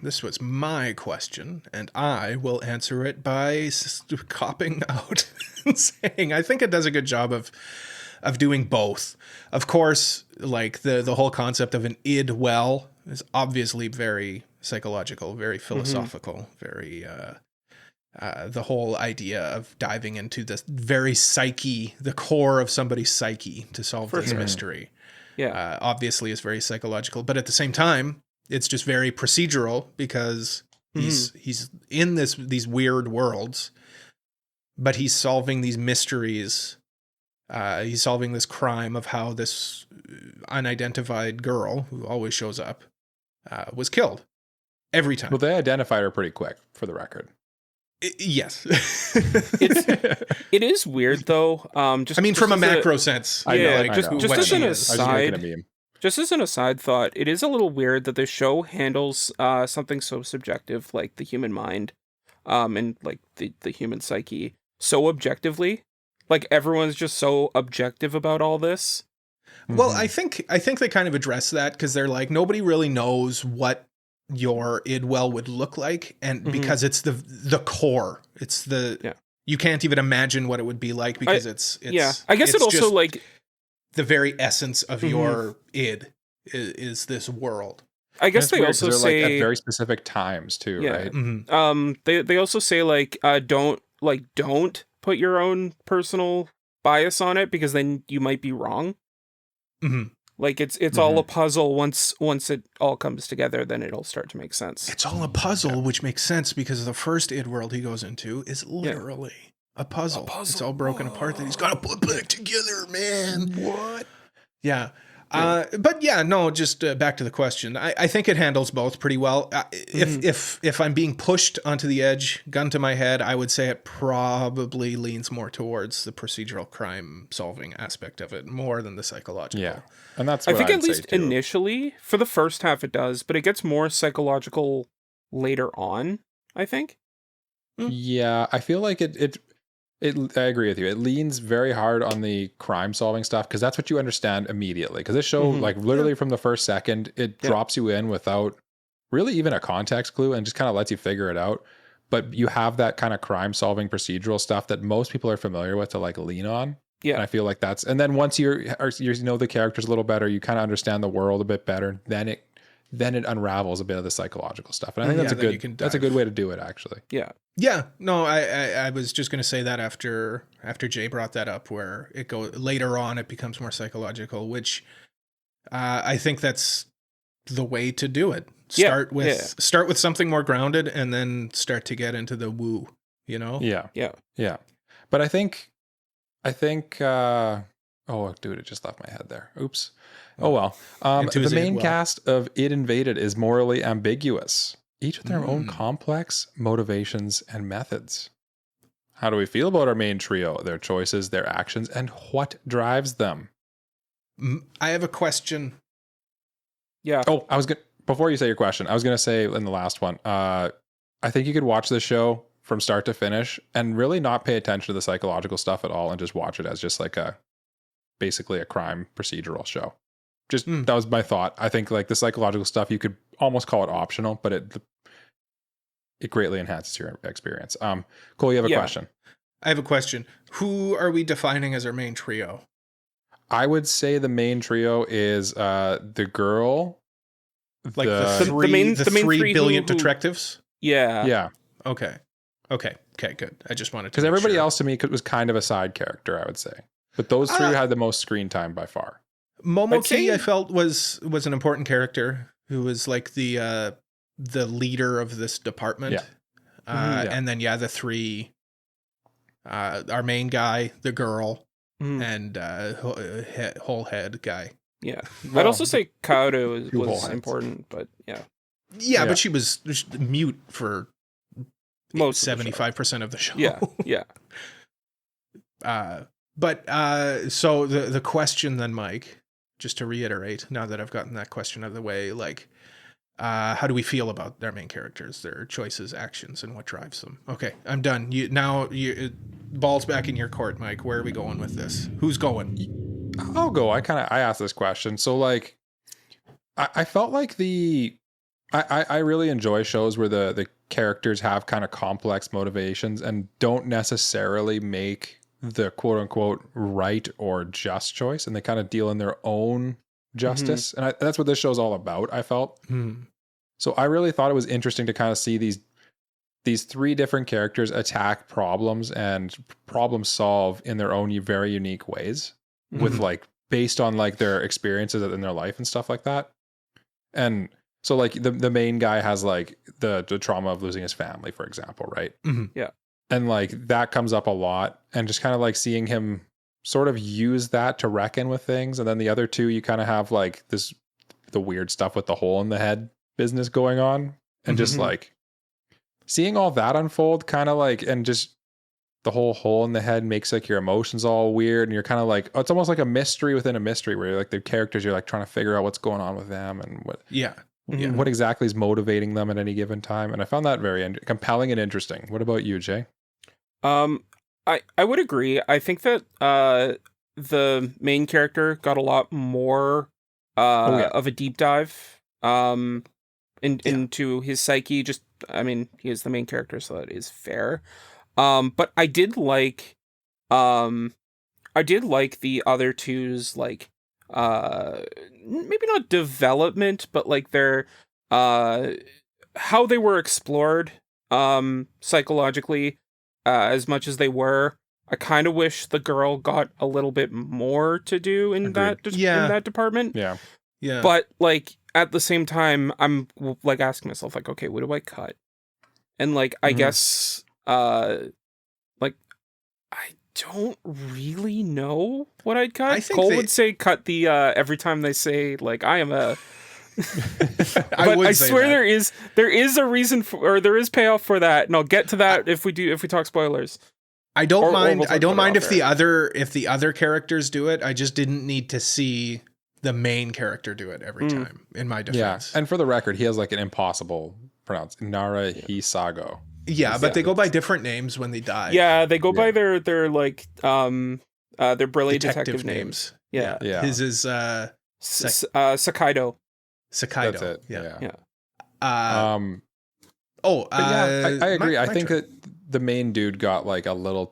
This was my question, and I will answer it by copping out and saying I think it does a good job of doing both. Of course, like the whole concept of an id well is obviously very psychological, very philosophical, very the whole idea of diving into the very psyche, the core of somebody's psyche to solve this mystery. Yeah. Obviously is very psychological, but at the same time, it's just very procedural because he's in these weird worlds, but he's solving these mysteries. He's solving this crime of how this unidentified girl, who always shows up, was killed every time. Well, they identified her pretty quick, for the record. Yes. It is weird though. From a macro sense. Just as an aside, a meme. just as an aside thought, it is a little weird that the show handles something so subjective like the human mind, and like the human psyche so objectively. Like everyone's just so objective about all this. Well, I think they kind of address that because they're like, nobody really knows what your idwell would look like, and because it's the core, it's you can't even imagine what it would be like because it's I guess it also like the very essence of your id is this world. I guess they also say like at very specific times too, right? They also say like don't put your own personal bias on it because then you might be wrong. Like it's all a puzzle. Once it all comes together, then it'll start to make sense. It's all a puzzle, which makes sense because the first id world he goes into is literally a puzzle. It's all broken apart that he's got to put back together, man. What? Yeah. But just back to the question. I think it handles both pretty well. If I'm being pushed onto the edge, gun to my head, I would say it probably leans more towards the procedural crime solving aspect of it more than the psychological. Yeah. And that's I think at least initially for the first half it does, but it gets more psychological later on, I think. Yeah, I feel like it I agree with you. It leans very hard on the crime solving stuff because that's what you understand immediately. Because this show, like literally from the first second, it drops you in without really even a context clue and just kind of lets you figure it out. But you have that kind of crime solving procedural stuff that most people are familiar with to like lean on. Yeah. And I feel like and then once you know the characters a little better, you kind of understand the world a bit better, then it unravels a bit of the psychological stuff. And I think that's a good way to do it, actually. Yeah. Yeah, no, I was just going to say that after Jay brought that up, where it goes later on, it becomes more psychological, which I think that's the way to do it. Start with something more grounded, and then start to get into the woo. You know? Yeah. But I think. Oh, dude, it just left my head there. Oops. Oh well. The main cast of It Invaded is morally ambiguous, each with their own complex motivations and methods. How do we feel about our main trio, their choices, their actions, and what drives them? I have a question. Yeah. Oh, before you say your question, I was gonna say in the last one, I think you could watch this show from start to finish and really not pay attention to the psychological stuff at all, and just watch it as just like basically a crime procedural show. That was my thought. I think like the psychological stuff, you could almost call it optional, but it greatly enhances your experience. Cole, you have a question? I have a question. Who are we defining as our main trio? I would say the main trio is the girl, like the three brilliant detectives. Yeah. Okay, good. I just wanted to, because everybody else to me was kind of a side character, I would say, but those three had the most screen time by far. Momoki, I felt was an important character who was like the leader of this department. And then the three, our main guy, the girl, and whole head guy. Yeah, I'd also say Kaoru was important, but yeah, but she was mute for most 75% of the show. Yeah. But so the question then, Mike, just to reiterate, now that I've gotten that question out of the way, like, How do we feel about their main characters, their choices, actions, and what drives them? Okay, I'm done. Ball's back in your court, Mike. Where are we going with this? Who's going? I'll go. I asked this question. So like, I felt like I really enjoy shows where the characters have kind of complex motivations and don't necessarily make the quote unquote right or just choice, and they kind of deal in their own justice. And that's what this show's all about, I felt. So I really thought it was interesting to kind of see these three different characters attack problems and problem solve in their own very unique ways, with like based on like their experiences in their life and stuff like that. And so like the main guy has like the trauma of losing his family, for example, right? Yeah. And like that comes up a lot, and just kind of like seeing him sort of use that to reckon with things. And then the other two, you kind of have like the weird stuff with the hole in the head business going on, and just like seeing all that unfold, kind of like, and just the whole hole in the head makes like your emotions all weird, and you're kind of like, oh, it's almost like a mystery within a mystery, where you're like the characters, you're like trying to figure out what's going on with them and what exactly is motivating them at any given time. And I found that very compelling and interesting. What about you, Jay? I would agree. I think that the main character got a lot more of a deep dive into his psyche. Just, I mean, he is the main character, so that is fair. But I did like the other two's like maybe not development, but like their how they were explored psychologically. As much as they were, I kind of wish the girl got a little bit more to do in that department. Yeah. But like at the same time, I'm like asking myself, like, okay, what do I cut? And like, I guess, like, I don't really know what I'd cut. Cole would say cut the every time they say like I am a. But I swear there is a reason for, or there is payoff for that, and I'll get to that if we talk spoilers. I don't mind. I don't mind if the other characters do it. I just didn't need to see the main character do it every time. In my defense, and for the record, he has like an impossible pronounce Narahisago. Yeah, but they go by different names when they die. Yeah, they go by their like their brilliant detective names. Yeah. His is Sakaido. Sakaido. That's it. Yeah. I agree. I think that the main dude got like a little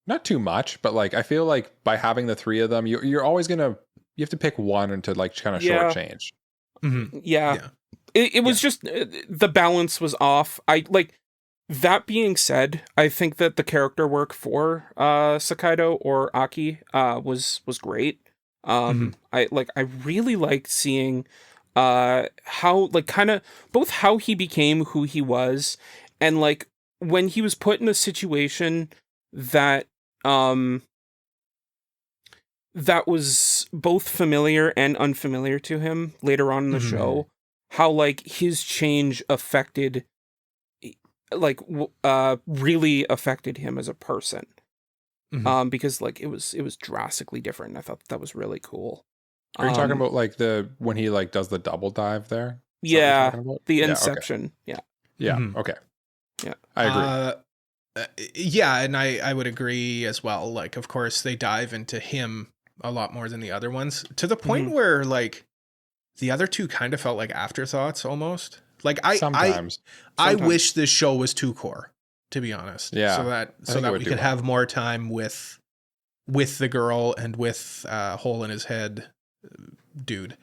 not too much, but like I feel like by having the three of them, you're always you have to pick one and to like kind of shortchange. Yeah. It was just the balance was off. I like that being said, I think that the character work for Sakaido or Aki was great. I really liked seeing how like kind of both how he became who he was, and like when he was put in a situation that that was both familiar and unfamiliar to him later on in the show, how like his change affected like really affected him as a person. Because like it was drastically different, and I thought that was really cool. Are you talking about like when he like does the double dive there? Yeah, the Inception. Okay. Yeah. Okay. Yeah, I agree. Yeah, and I would agree as well. Like, of course, they dive into him a lot more than the other ones, to the point where like the other two kind of felt like afterthoughts almost. Like sometimes. I wish this show was two core, to be honest. Yeah. So that we could have more time with the girl and with hole in his head dude.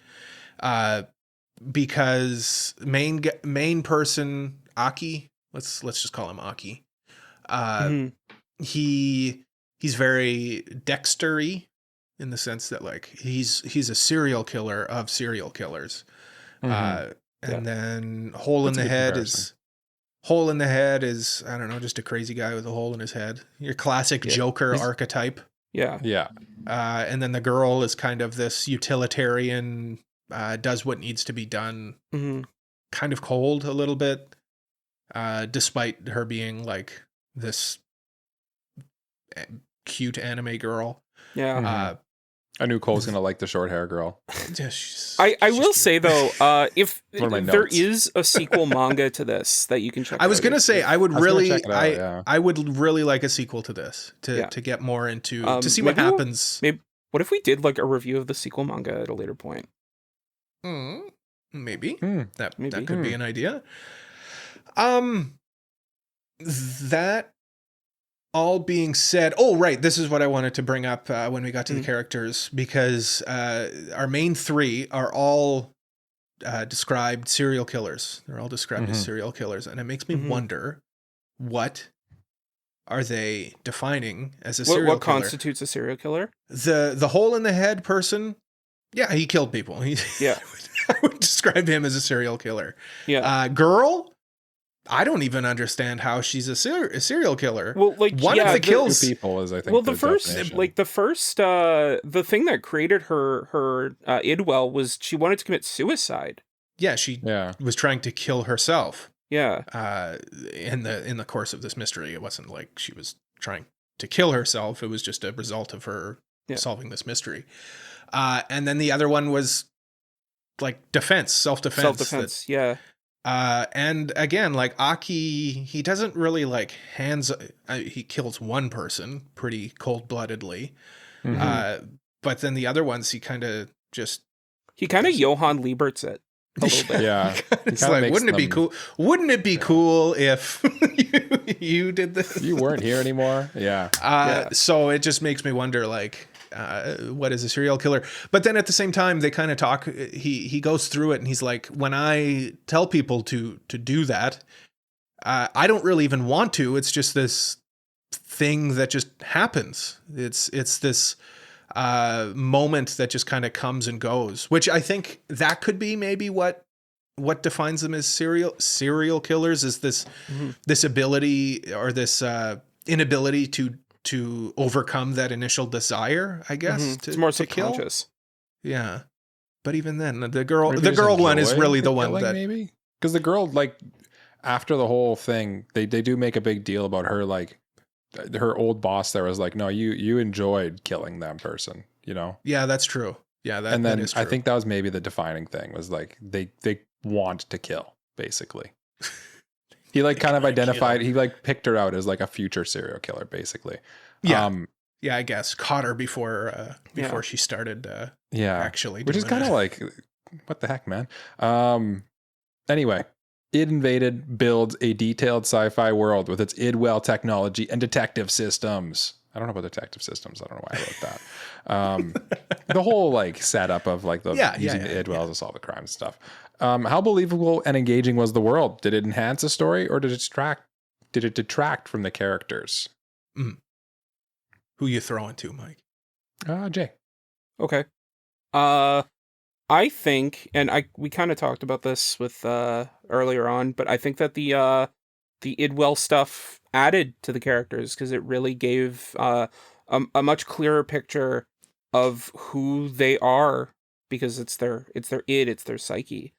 Because main person Aki, let's just call him Aki. He's very Dexter-y in the sense that like he's a serial killer of serial killers. And then hole in the head is I don't know, just a crazy guy with a hole in his head. Your classic Joker archetype. Yeah. And then the girl is kind of this utilitarian, does what needs to be done, kind of cold a little bit, despite her being like this cute anime girl. Yeah. I knew Cole's gonna like the short hair girl. I will say though, if One of my there notes. is a sequel manga to this that you can check out. I was gonna say I would I was gonna really, check it out, yeah. I would really like a sequel to this Yeah. to get more into to see what maybe we'll- happens. What if we did like a review of the sequel manga at a later point? Maybe that Maybe. could be an idea. That all being said, oh right, this is what I wanted to bring up when we got to the characters, because our main three are all described serial killers. They're all described as serial killers, and it makes me wonder, what are they defining as a serial killer? What constitutes a serial killer? The hole in the head person, yeah, he killed people. Yeah. I would describe him as a serial killer. Yeah. Girl, I don't even understand how she's a serial killer. Well, like one of the kills. Two people is, I think. Well, the first, the thing that created her Idwell was she wanted to commit suicide. Yeah, she was trying to kill herself. Yeah. In the course of this mystery, it wasn't like she was trying to kill herself. It was just a result of her solving this mystery. And then the other one was like self-defense. Yeah. And again, like Aki, he doesn't really like he kills one person pretty cold-bloodedly. But then the other ones, he kind of Johann Lieberts it a little bit. Yeah. It's like, wouldn't it be cool? Wouldn't it be cool if you did this? You weren't here anymore. Yeah. So it just makes me wonder, like, what is a serial killer? But then at the same time, they kind of talk. He goes through it, and he's like, when I tell people to do that, I don't really even want to. It's just this thing that just happens. It's this moment that just kind of comes and goes, which I think that could be maybe what defines them as serial killers, is this this ability or this inability to overcome that initial desire, I guess. It's more subconscious. Yeah. But even then, the girl one is really the one that maybe, because the girl, like, after the whole thing, they do make a big deal about her, like, her old boss there was like, no, you enjoyed killing that person, you know? Yeah, that's true. Yeah, and then that is true. I think that was maybe the defining thing, was like they want to kill, basically. He like kind of identified, he like picked her out as like a future serial killer, basically. Yeah. Yeah, I guess caught her before she started actually, which is kind of like, what the heck, man. Anyway, Id Invaded builds a detailed sci-fi world with its Idwell technology and detective systems. I don't know about detective systems. I don't know why I wrote that. The whole like setup of like the using the Idwells to solve the crime stuff. How believable and engaging was the world? Did it enhance the story, or did it detract from the characters? Who you throwing to, Mike? Okay. Jay. I think, and we kind of talked about this with earlier on, but I think that the Idwell stuff added to the characters, because it really gave a much clearer picture of who they are, because it's their id, it's their psyche.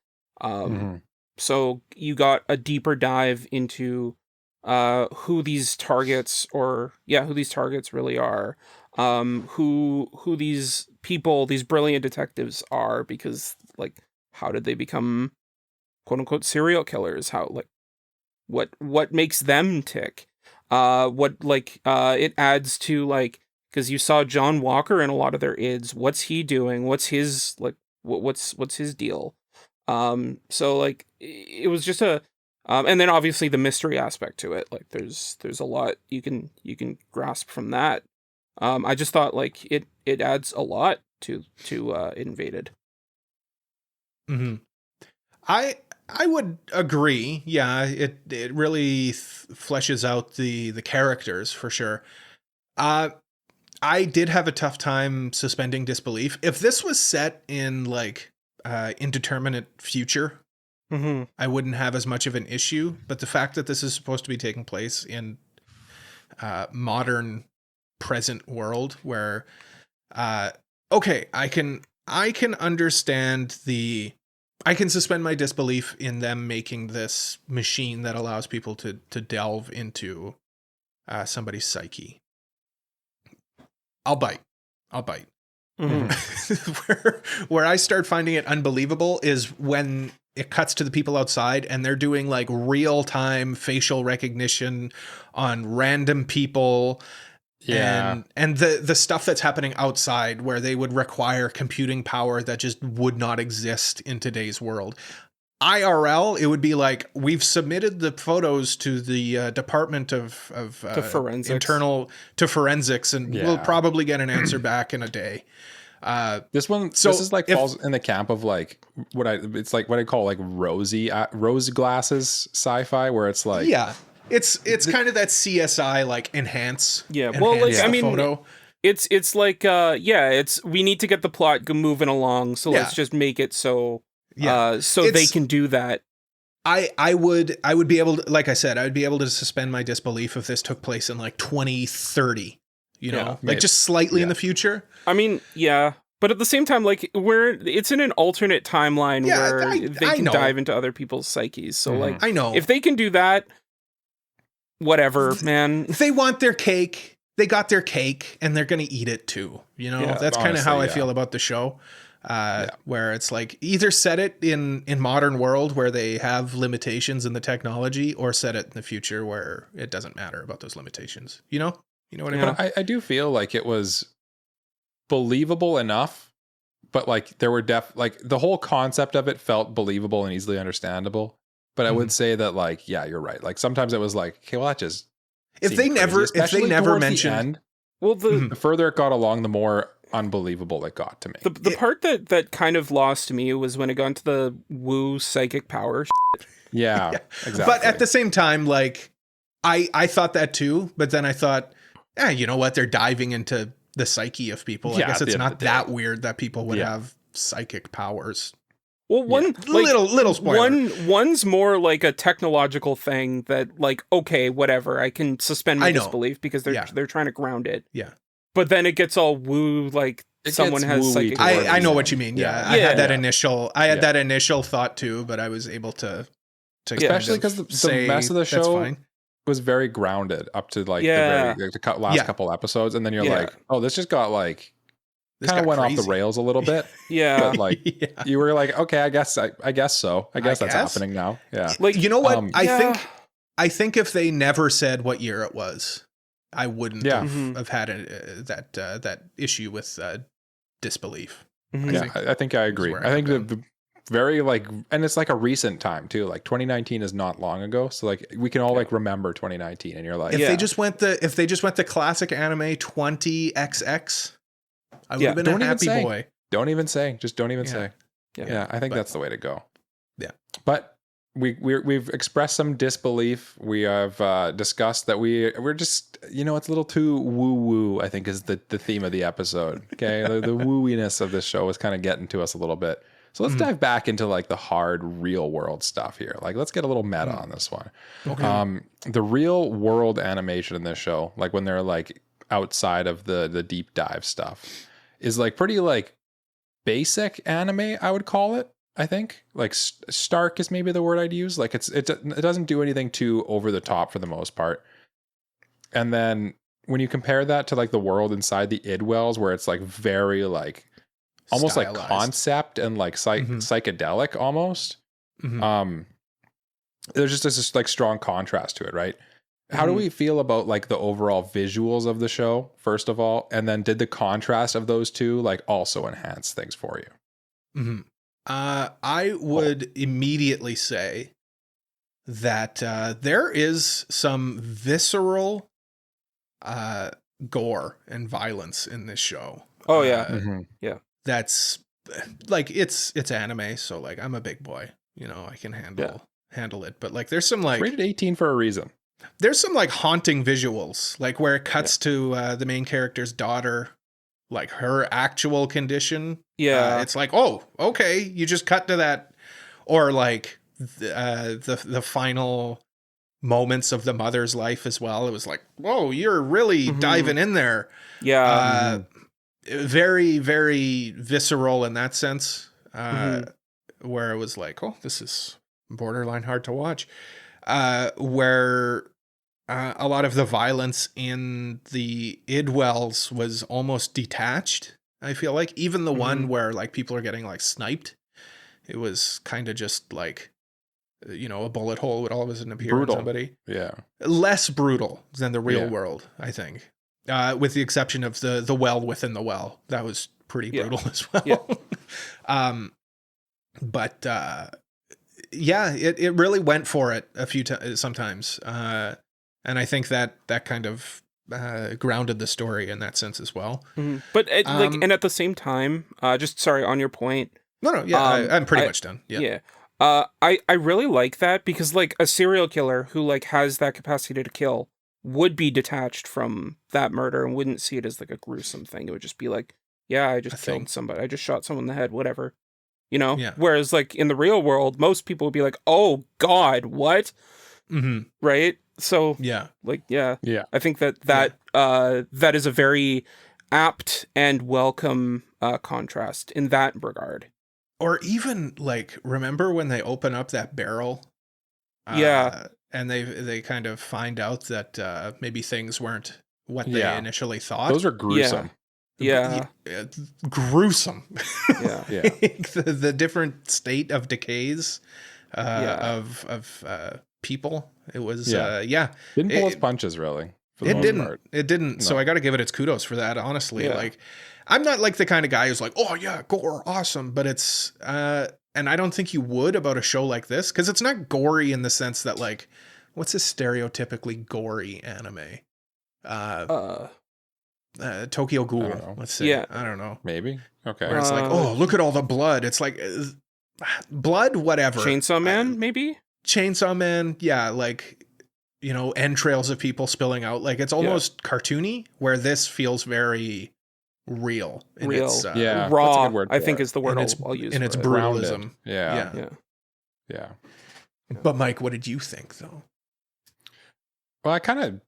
So you got a deeper dive into who these targets really are, who these people, these brilliant detectives are, because like, how did they become quote unquote serial killers? How, like, what makes them tick? It adds to, like, because you saw John Walker in a lot of their ids. What's he doing? What's his, like, what's his deal? So like, it was just and then obviously the mystery aspect to it. Like, there's a lot you can grasp from that. I just thought, like, it adds a lot to Invaded. I would agree. Yeah, it really fleshes out the characters for sure. I did have a tough time suspending disbelief. If this was set in like indeterminate future, I wouldn't have as much of an issue. But the fact that this is supposed to be taking place in modern present world, where okay, I can understand I can suspend my disbelief in them making this machine that allows people to delve into somebody's psyche. I'll bite. where I start finding it unbelievable is when it cuts to the people outside and they're doing like real time facial recognition on random people. Yeah. And the stuff that's happening outside where they would require computing power that just would not exist in today's world. IRL, it would be like, we've submitted the photos to the Department of forensics. Internal to forensics, and we'll probably get an answer back in a day. This is like falls in the camp of like it's like what I call like rose glasses sci-fi, where it's like it's kind of that CSI like enhance. Yeah, well, like I mean, photo. It's like it's we need to get the plot moving along, so let's just make it so they can do that. I would be able to, like I said, I would be able to suspend my disbelief if this took place in like 2030, you know, like just slightly in the future. I mean, but at the same time, like it's in an alternate timeline where they can dive into other people's psyches. So like, I know if they can do that, whatever, man. If they want their cake, they got their cake and they're going to eat it too. You know, that's kind of how I feel about the show. Where it's like either set it in modern world where they have limitations in the technology, or set it in the future where it doesn't matter about those limitations. You know what I mean? But I do feel like it was believable enough, but like there were like the whole concept of it felt believable and easily understandable. But I would say that like, yeah, you're right. Like sometimes it was like, okay, well that just if they never mentioned, well, the further it got along, the more unbelievable it got to me. The part that kind of lost me was when it got into the woo psychic power shit. Yeah, exactly. But at the same time, like I thought that too, but then I thought, you know what? They're diving into the psyche of people. I guess it's not that weird that people would have psychic powers. Well, little spoiler. One's more like a technological thing that like, okay, whatever, I can suspend my disbelief because they're trying to ground it. Yeah. But then it gets all woo, like someone has psychic. I know what you mean. Yeah. I had that initial thought too, but I was able to especially because the mess of the show was very grounded up to like the last couple episodes, and then you're like, oh, this just got like kind of went off the rails a little bit. But like you were like, okay, I guess so. I guess that's happening now. Yeah. Like, you know what? I think if they never said what year it was, I wouldn't have had that issue with disbelief. I think I agree. I think the very like, and it's like a recent time too. Like 2019 is not long ago, so like we can all like remember 2019, and you're like, if they just went the classic anime 20XX, I would have been a happy boy. Don't even say. Just don't even say. Yeah, I think that's the way to go. Yeah, but. We've expressed some disbelief. We have discussed that we're just, you know, it's a little too woo-woo, I think is the theme of the episode. Okay. the woo-iness of this show is kind of getting to us a little bit. So let's dive back into like the hard real world stuff here. Like let's get a little meta on this one. Okay. The real world animation in this show, like when they're like outside of the deep dive stuff, is like pretty like basic anime, I would call it. I think like stark is maybe the word I'd use. Like it doesn't do anything too over the top for the most part. And then when you compare that to like the world inside the idwells, where it's like very like almost stylized, like concept and like psychedelic almost. There's just this like strong contrast to it, right? How do we feel about like the overall visuals of the show, first of all? And then did the contrast of those two like also enhance things for you? I would immediately say that there is some visceral gore and violence in this show. Oh yeah. Yeah. That's like it's anime, so like I'm a big boy, you know, I can handle it. But like there's some like rated 18 for a reason. There's some like haunting visuals, like where it cuts to the main character's daughter, like her actual condition. It's like, oh, okay, you just cut to that. Or like the final moments of the mother's life as well. It was like, whoa, you're really diving in there. Very, very visceral in that sense. Where it was like, oh, this is borderline hard to watch. Where a lot of the violence in the idwells was almost detached. I feel like even the one where like people are getting like sniped, it was kind of just like, you know, a bullet hole would all of a sudden appear on somebody. Yeah. Less brutal than the real world, I think. With the exception of the well within the well. That was pretty brutal as well. Yeah. But it really went for it a few times sometimes. And I think that kind of grounded the story in that sense as well. But and at the same time, just sorry, on your point. No, yeah, I'm pretty much done. Yeah. I really like that because like a serial killer who like has that capacity to kill would be detached from that murder and wouldn't see it as like a gruesome thing. It would just be like, yeah, I just killed somebody. I just shot someone in the head, whatever. You know? Yeah. Whereas like in the real world, most people would be like, oh God, what? Right? So I think that is a very apt and welcome contrast in that regard. Or even like, remember when they open up that barrel? And they kind of find out that maybe things weren't what they initially thought. Those are gruesome. Yeah. Gruesome. Yeah. The different state of decays of people. It was Didn't pull its punches really. It didn't. No. So I got to give it its kudos for that. Honestly, like I'm not like the kind of guy who's like, oh yeah, gore, awesome. But it's and I don't think you would about a show like this because it's not gory in the sense that like, what's a stereotypically gory anime? Tokyo Ghoul. Let's say. Yeah. I don't know. Maybe. Okay. Where it's like, oh, look at all the blood. It's like blood, whatever. Chainsaw Man, maybe. Chainsaw Man, yeah, like, you know, entrails of people spilling out. Like it's almost cartoony, where this feels very real. Real, its, raw. I think is the word I'll use. In its brutalism. Yeah. But Mike, what did you think, though? Well, I kind of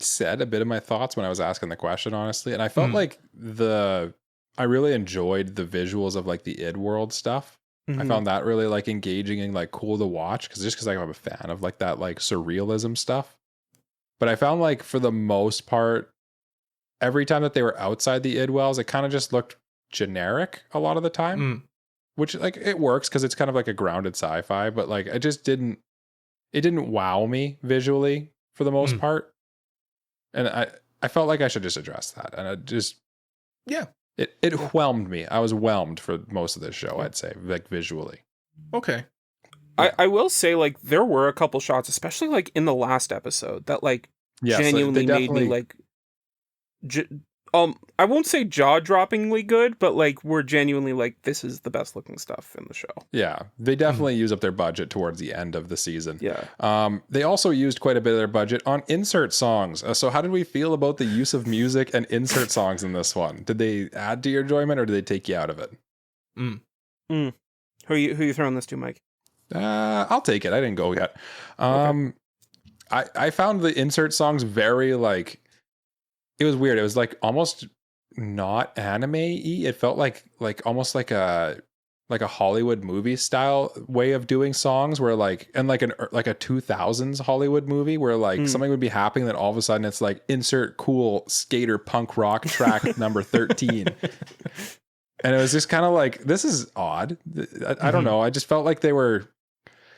said a bit of my thoughts when I was asking the question, honestly, and I felt like I really enjoyed the visuals of like the id world stuff. I found that really like engaging and like cool to watch because I'm a fan of like that like surrealism stuff. But I found like for the most part, every time that they were outside the id wells, it kind of just looked generic a lot of the time, which like it works because it's kind of like a grounded sci-fi, but like it didn't wow me visually for the most part. And I felt like I should just address that. And it just, it whelmed me. I was whelmed for most of this show, I'd say, like visually. Okay. I will say, like, there were a couple shots, especially like in the last episode, that like genuinely made me like, I won't say jaw-droppingly good, but like we're genuinely like, this is the best looking stuff in the show. Yeah, they definitely use up their budget towards the end of the season. Yeah. They also used quite a bit of their budget on insert songs. So how did we feel about the use of music and insert songs in this one? Did they add to your enjoyment or did they take you out of it? Who are you throwing this to, Mike? I'll take it. I didn't go yet. Okay. I found the insert songs very like, it was weird. It was like almost not anime-y. It felt like almost like a Hollywood movie style way of doing songs where like, and like a 2000s Hollywood movie where like something would be happening that all of a sudden it's like insert cool skater punk rock track number 13. And it was just kind of like, this is odd. I don't know. I just felt like they were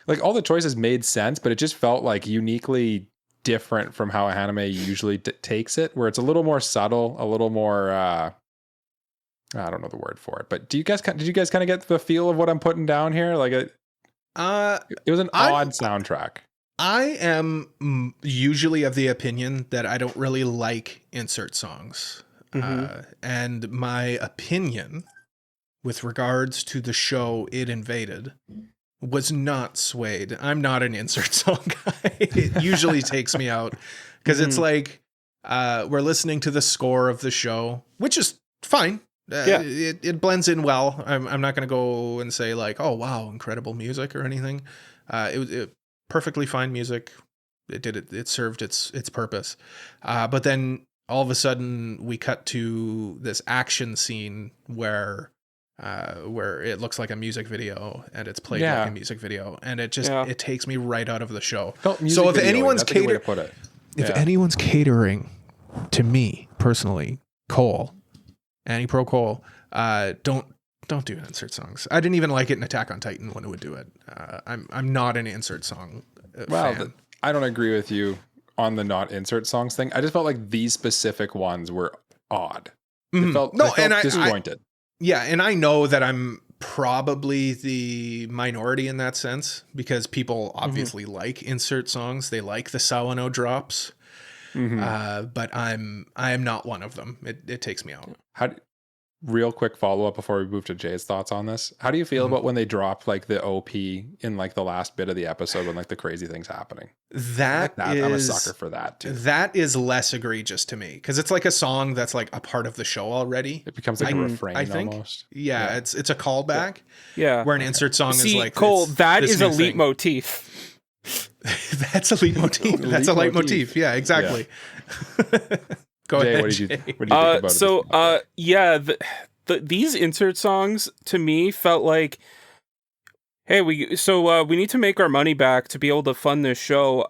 like all the choices made sense, but it just felt like uniquely different from how anime usually takes it, where it's a little more subtle, a little more I don't know the word for it, but did you guys kind of get the feel of what I'm putting down here? Like it was an odd soundtrack. I am usually of the opinion that I don't really like insert songs. And my opinion with regards to the show It Invaded was not swayed. I'm not an insert song guy. It usually takes me out because it's like we're listening to the score of the show, which is fine. It blends in well. I'm not going to go and say like, oh wow, incredible music or anything. It was perfectly fine music. It served its purpose. But then all of a sudden we cut to this action scene where it looks like a music video and it's played like a music video, and it just it takes me right out of the show. So if anyone's anyone's catering to me personally, Cole, AniPro Cole, don't do insert songs. I didn't even like it in Attack on Titan when it would do it. I'm not an insert song fan. I don't agree with you on the not insert songs thing. I just felt like these specific ones were odd. It felt disjointed. And I know that I'm probably the minority in that sense because people obviously like insert songs. They like the Sawano drops. But I am not one of them. It takes me out. Real quick follow up before we move to Jay's thoughts on this. How do you feel about when they drop like the OP in like the last bit of the episode when like the crazy thing's happening? I'm a sucker for that too. That is less egregious to me because it's like a song that's like a part of the show already. It becomes like a refrain, I think. Almost. Yeah, it's a callback. Yeah, where an insert song is like Cole. That is a leitmotif. That's a leitmotif. That's a leitmotif. Yeah, exactly. Yeah. Go Jay, ahead. What did you think about it? So, these insert songs to me felt like, hey, we need to make our money back to be able to fund this show.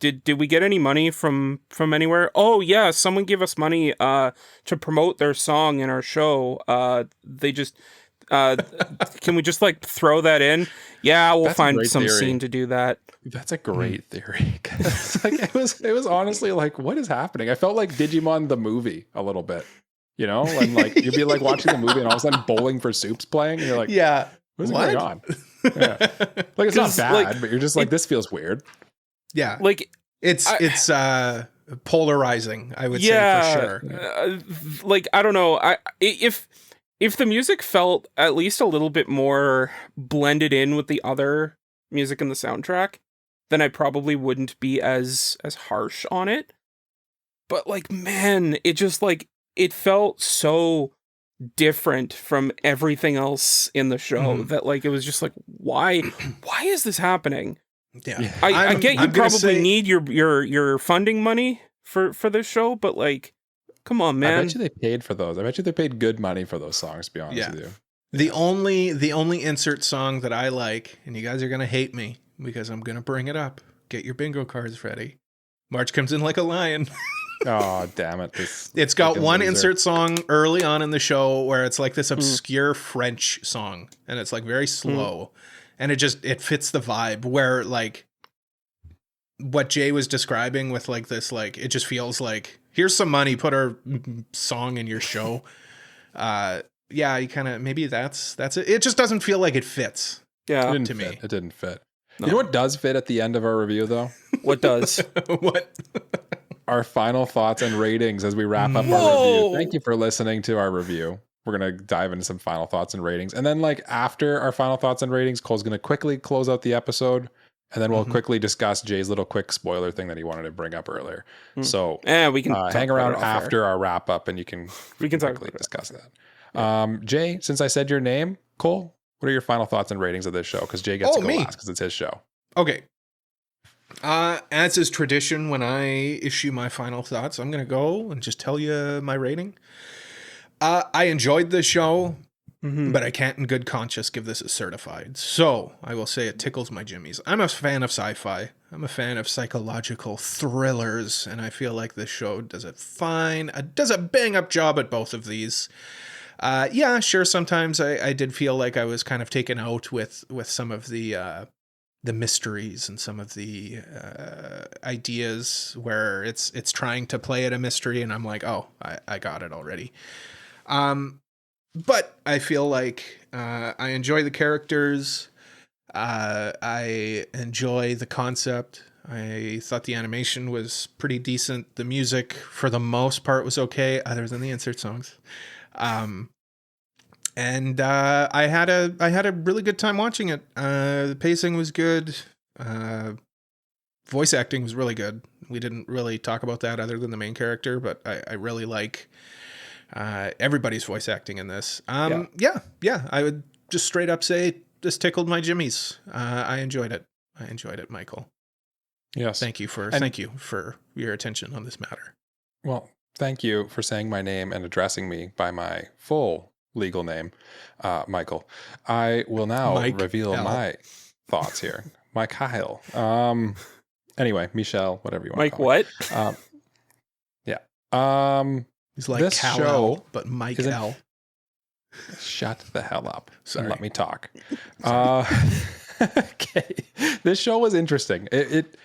Did we get any money from anywhere? Oh yeah, someone gave us money to promote their song in our show. They just can we just like throw that in? Yeah, we'll find some scene to do that. That's a great theory. Like it was honestly like, what is happening? I felt like Digimon the movie a little bit, you know, when like you'd be like watching the movie and all of a sudden Bowling for Soup's playing, and you're like, what's going on? Yeah. Like it's not bad, like, but you're just like, this feels weird. Yeah, like it's polarizing. I would say for sure. Like I don't know, if the music felt at least a little bit more blended in with the other music in the soundtrack, then I probably wouldn't be as harsh on it. But like, man, it just like, it felt so different from everything else in the show that like, it was just like, why is this happening? Yeah. I get you probably need your funding money for this show, but like, come on, man. I bet you they paid for those. I bet you they paid good money for those songs, to be honest with you. The only insert song that I like, and you guys are going to hate me because I'm going to bring it up. Get your bingo cards ready. March Comes In Like a Lion. Oh, damn it. It's got one insert song early on in the show where it's like this obscure French song, and it's like very slow. And it fits the vibe where like what Jay was describing with like this, like, it just feels like, here's some money, put our song in your show. Yeah, you kind of, maybe that's it. It just doesn't feel like it fits. Yeah, to me. It didn't fit. No. You know what does fit at the end of our review, though? What does? What? Our final thoughts and ratings as we wrap up our review. Thank you for listening to our review. We're going to dive into some final thoughts and ratings. And then, like, after our final thoughts and ratings, Cole's going to quickly close out the episode. And then we'll quickly discuss Jay's little quick spoiler thing that he wanted to bring up earlier. So we can hang around after our wrap up and you can quickly discuss that. Jay, since I said your name, Cole, what are your final thoughts and ratings of this show? Because Jay gets to go last because it's his show. Okay. As is tradition, when I issue my final thoughts, I'm going to go and just tell you my rating. I enjoyed the show, but I can't in good conscience give this a certified. So I will say it tickles my jimmies. I'm a fan of sci-fi. I'm a fan of psychological thrillers, and I feel like this show does it fine. It does a bang-up job at both of these. Yeah, sure. Sometimes I did feel like I was kind of taken out with some of the mysteries and some of the ideas where it's trying to play at a mystery, and I'm like, oh, I got it already. But I feel like I enjoy the characters. I enjoy the concept. I thought the animation was pretty decent. The music, for the most part, was okay, other than the insert songs. And I had a really good time watching it. The pacing was good. Voice acting was really good. We didn't really talk about that other than the main character, but I really like everybody's voice acting in this. Yeah. I would just straight up say this tickled my jimmies. I enjoyed it. Michael. Yes. Thank you for your attention on this matter. Well, thank you for saying my name and addressing me by my full legal name, Michael. I will now reveal my thoughts here. Mike Kyle. Anyway, Michelle, whatever you want Mike to call what? Yeah. He's like This Kal-El, show but Mike is L. Shut the hell up. Sorry. Let me talk. Okay. This show was interesting. It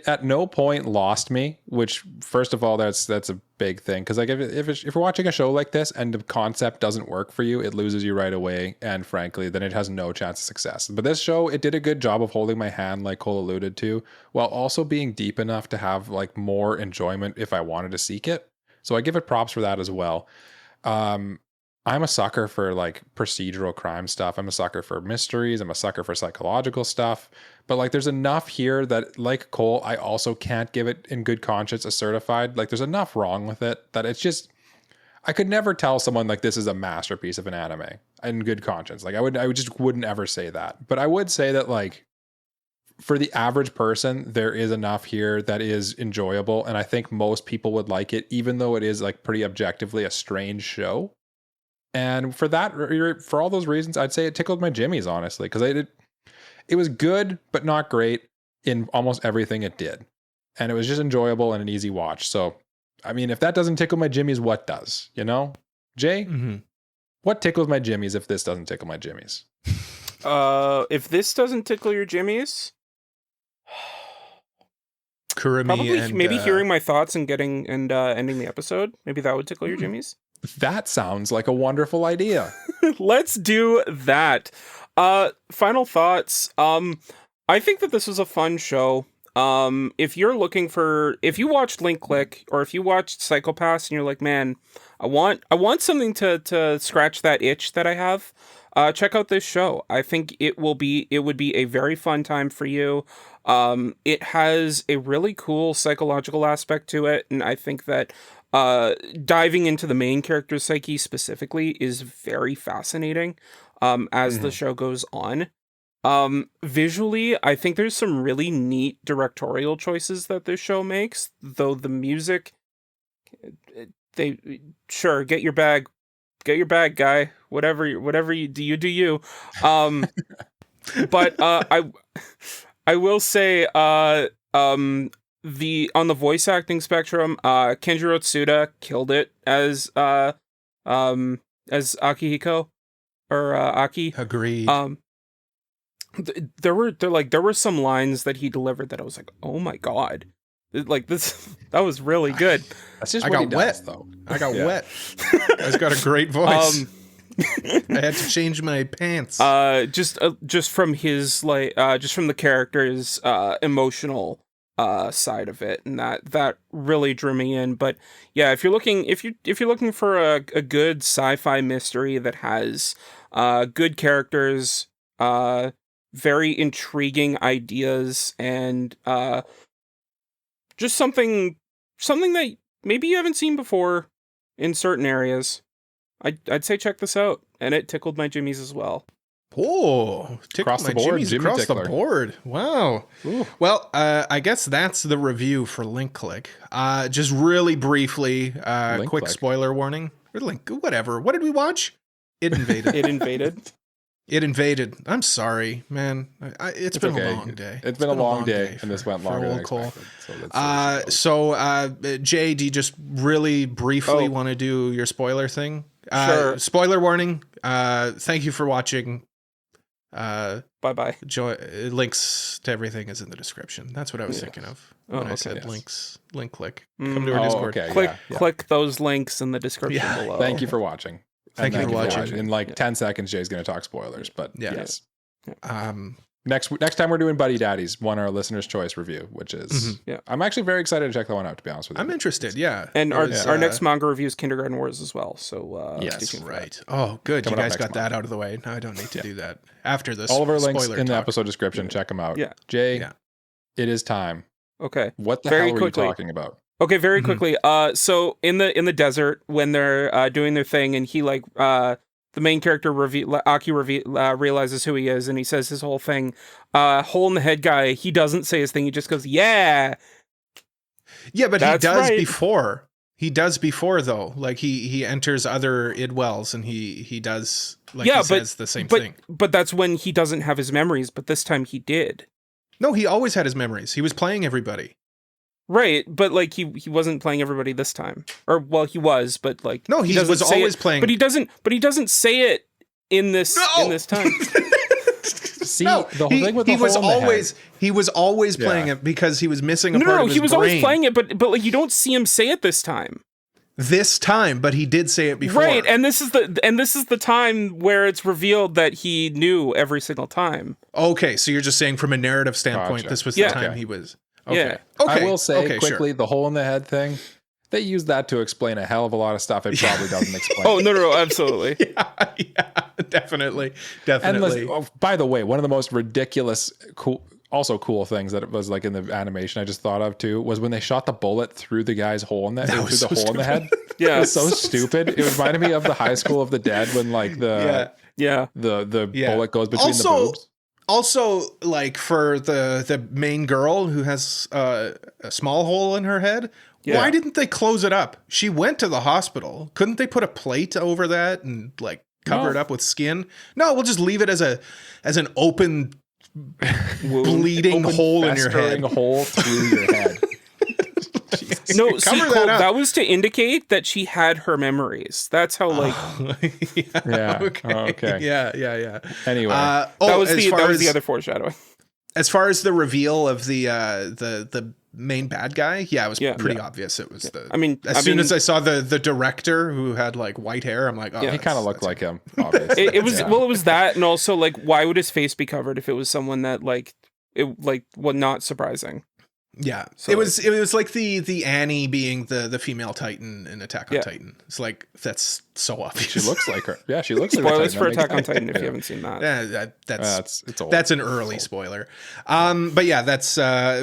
at no point lost me, which first of all, that's a big thing. Because like if you're watching a show like this and the concept doesn't work for you, it loses you right away. And frankly, then it has no chance of success. But this show, it did a good job of holding my hand, like Cole alluded to, while also being deep enough to have like more enjoyment if I wanted to seek it. So I give it props for that as well. I'm a sucker for like procedural crime stuff. I'm a sucker for mysteries. I'm a sucker for psychological stuff. But like there's enough here that like Cole, I also can't give it in good conscience a certified. Like there's enough wrong with it that it's just, I could never tell someone like this is a masterpiece of an anime in good conscience. Like I just wouldn't ever say that. But I would say that like for the average person, there is enough here that is enjoyable. And I think most people would like it, even though it is like pretty objectively a strange show. And for that, for all those reasons, I'd say it tickled my jimmies, honestly, because it was good, but not great in almost everything it did. And it was just enjoyable and an easy watch. So, I mean, if that doesn't tickle my jimmies, what does? You know? Jay, what tickles my jimmies if this doesn't tickle my jimmies? If this doesn't tickle your jimmies, Kurumi probably and, maybe hearing my thoughts and ending the episode. Maybe that would tickle your jimmies. That sounds like a wonderful idea. Let's do that. Final thoughts. I think that this was a fun show. If you watched Link Click or if you watched Psychopaths and you're like, man, I want something to scratch that itch that I have, check out this show. I think it would be a very fun time for you. It has a really cool psychological aspect to it, and I think that diving into the main character's psyche specifically is very fascinating as the show goes on. Visually, I think there's some really neat directorial choices that this show makes, though the music, get your bag, guy, whatever you do you. But I will say, on the voice acting spectrum, Kenjiro Tsuda killed it as Akihiko or Aki. Agreed. There were some lines that he delivered that I was like, oh my god, like that was really good. That's just I what he got wet does, though. I got wet. Guy's got a great voice. I had to change my pants. Just from his just from the character's emotional side of it, and that really drew me in. But yeah, if you're looking for a good sci-fi mystery that has good characters, very intriguing ideas, and just something that maybe you haven't seen before in certain areas, I'd say check this out. And it tickled my jimmies as well. Oh, across the board, Jimmy across the board. Wow. Ooh. Well, I guess that's the review for Link Click. Just really briefly, quick Click. Spoiler warning. Or Link, whatever. What did we watch? It invaded. It invaded. I'm sorry, man. It's been a long day. It's been a long day, and this went longer than expected. So Jay, do you just really briefly want to do your spoiler thing? Sure. Spoiler warning. Thank you for watching. Bye-bye. Links to everything is in the description. That's what I was thinking of when I said links. Link Click. Mm. Come to our Discord. Okay, click those links in the description below. Thank you for watching. Thank you for watching. In like 10 seconds, Jay's going to talk spoilers, but yes. Yeah. Next time we're doing Buddy Daddies, our listener's choice review, which is I'm actually very excited to check that one out, to be honest with you. I'm interested, yeah. And our next manga review is Kindergarten Wars as well. So yes, right. Oh, good. You guys got that out of the way. Now I don't need to do that after this. All of our links in the episode description. Check them out. Yeah. Jay, it is time. Okay. What the hell are you talking about? Okay, very quickly. So in the desert when they're doing their thing, and he the main character Aki realizes who he is, and he says his whole thing. Hole in the head guy, he doesn't say his thing. He just goes, yeah. Yeah, but he does before. He does before though. Like he enters other idwells, and he does says the same thing. But that's when he doesn't have his memories. But this time he did. No, he always had his memories. He was playing everybody. Right, but like he wasn't playing everybody this time, or well, he was, but like no, he was always playing. But he doesn't say it in this time. See, the whole thing with the hole in the head. He was always playing it because he was missing a part of his brain. He was always playing it, but like you don't see him say it this time. This time, but he did say it before. Right, and this is the time where it's revealed that he knew every single time. Okay, so you're just saying from a narrative standpoint, this was the time he was. Okay. Yeah. Okay. I will say quickly, sure. the hole in the head thing, they use that to explain a hell of a lot of stuff it probably doesn't explain. Oh, no, absolutely. yeah, definitely. And by the way, one of the most ridiculous, cool things that it was like in the animation I just thought of too was when they shot the bullet through the guy's hole in the hole in the head. Yeah, it was so stupid. It reminded me of the High School of the Dead when like the bullet goes between the boobs. Also, like for the main girl who has a small hole in her head, why didn't they close it up? She went to the hospital. Couldn't they put a plate over that and like cover it up with skin? No, we'll just leave it as an open, bleeding hole in your head. Hole through your head. No, see, Cole, that was to indicate that she had her memories. That's how, like, okay. Yeah. Anyway, that was the other foreshadowing. As far as the reveal of the main bad guy, it was pretty obvious. It was as soon as I saw the director who had like white hair, I'm like, he kind of looked like him. Obviously, it was that, and also like, why would his face be covered if it was someone that was not surprising. Yeah, so it was like the Annie being the female Titan in Attack on Titan. It's like that's so obvious. She looks like her. Yeah, she looks like Spoilers for Attack on Titan if you haven't seen that. Yeah, it's old. That's an early spoiler. But yeah, that's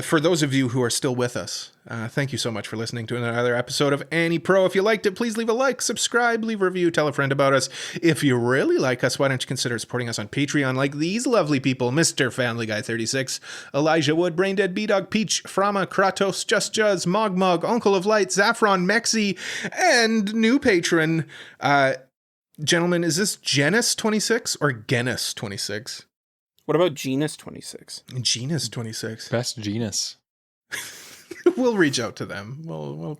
for those of you who are still with us. Thank you so much for listening to another episode of AniPro. If you liked it, please leave a like, subscribe, leave a review, tell a friend about us. If you really like us, why don't you consider supporting us on Patreon like these lovely people, Mr. Family Guy 36, Elijah Wood, Braindead, B-Dog, Peach, Frama, Kratos, Just Juz, Mog, Uncle of Light, Zaffron, Mexi, and new patron, gentlemen, is this Genus 26 or Genus 26? What about Genus 26? Genus 26. Best genus. We'll reach out to them. We'll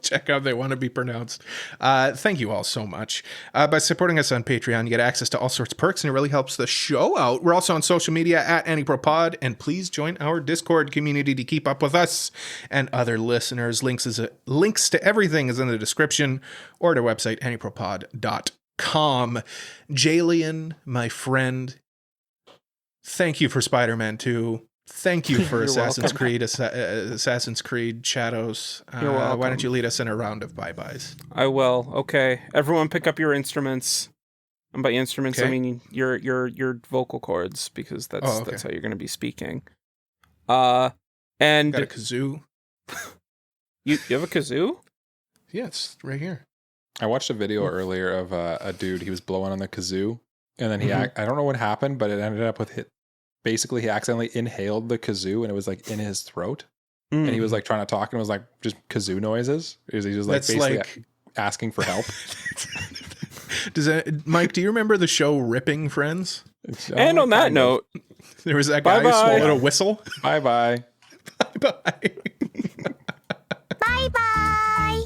check how they want to be pronounced. Thank you all so much. By supporting us on Patreon, you get access to all sorts of perks, and it really helps the show out. We're also on social media at AniProPod, and please join our Discord community to keep up with us and other listeners. Links to everything is in the description, or to our website, AniProPod.com. Jalian, my friend, thank you for Spider-Man 2. Thank you for Assassin's Creed Shadows. You're welcome. Why don't you lead us in a round of bye-byes? I will. Okay. Everyone pick up your instruments. And by instruments, I mean your vocal cords, because that's how you're going to be speaking. And got a kazoo. You have a kazoo? Yeah, it's right here. I watched a video earlier of a dude. He was blowing on the kazoo, and then I don't know what happened, but it ended up with basically he accidentally inhaled the kazoo, and it was like in his throat, and he was like trying to talk, and it was like just kazoo noises. He was like that's basically like asking for help. Mike, do you remember the show Ripping Friends? And on that note, there was that guy who swallowed a whistle. Bye-bye. Bye-bye. Bye-bye.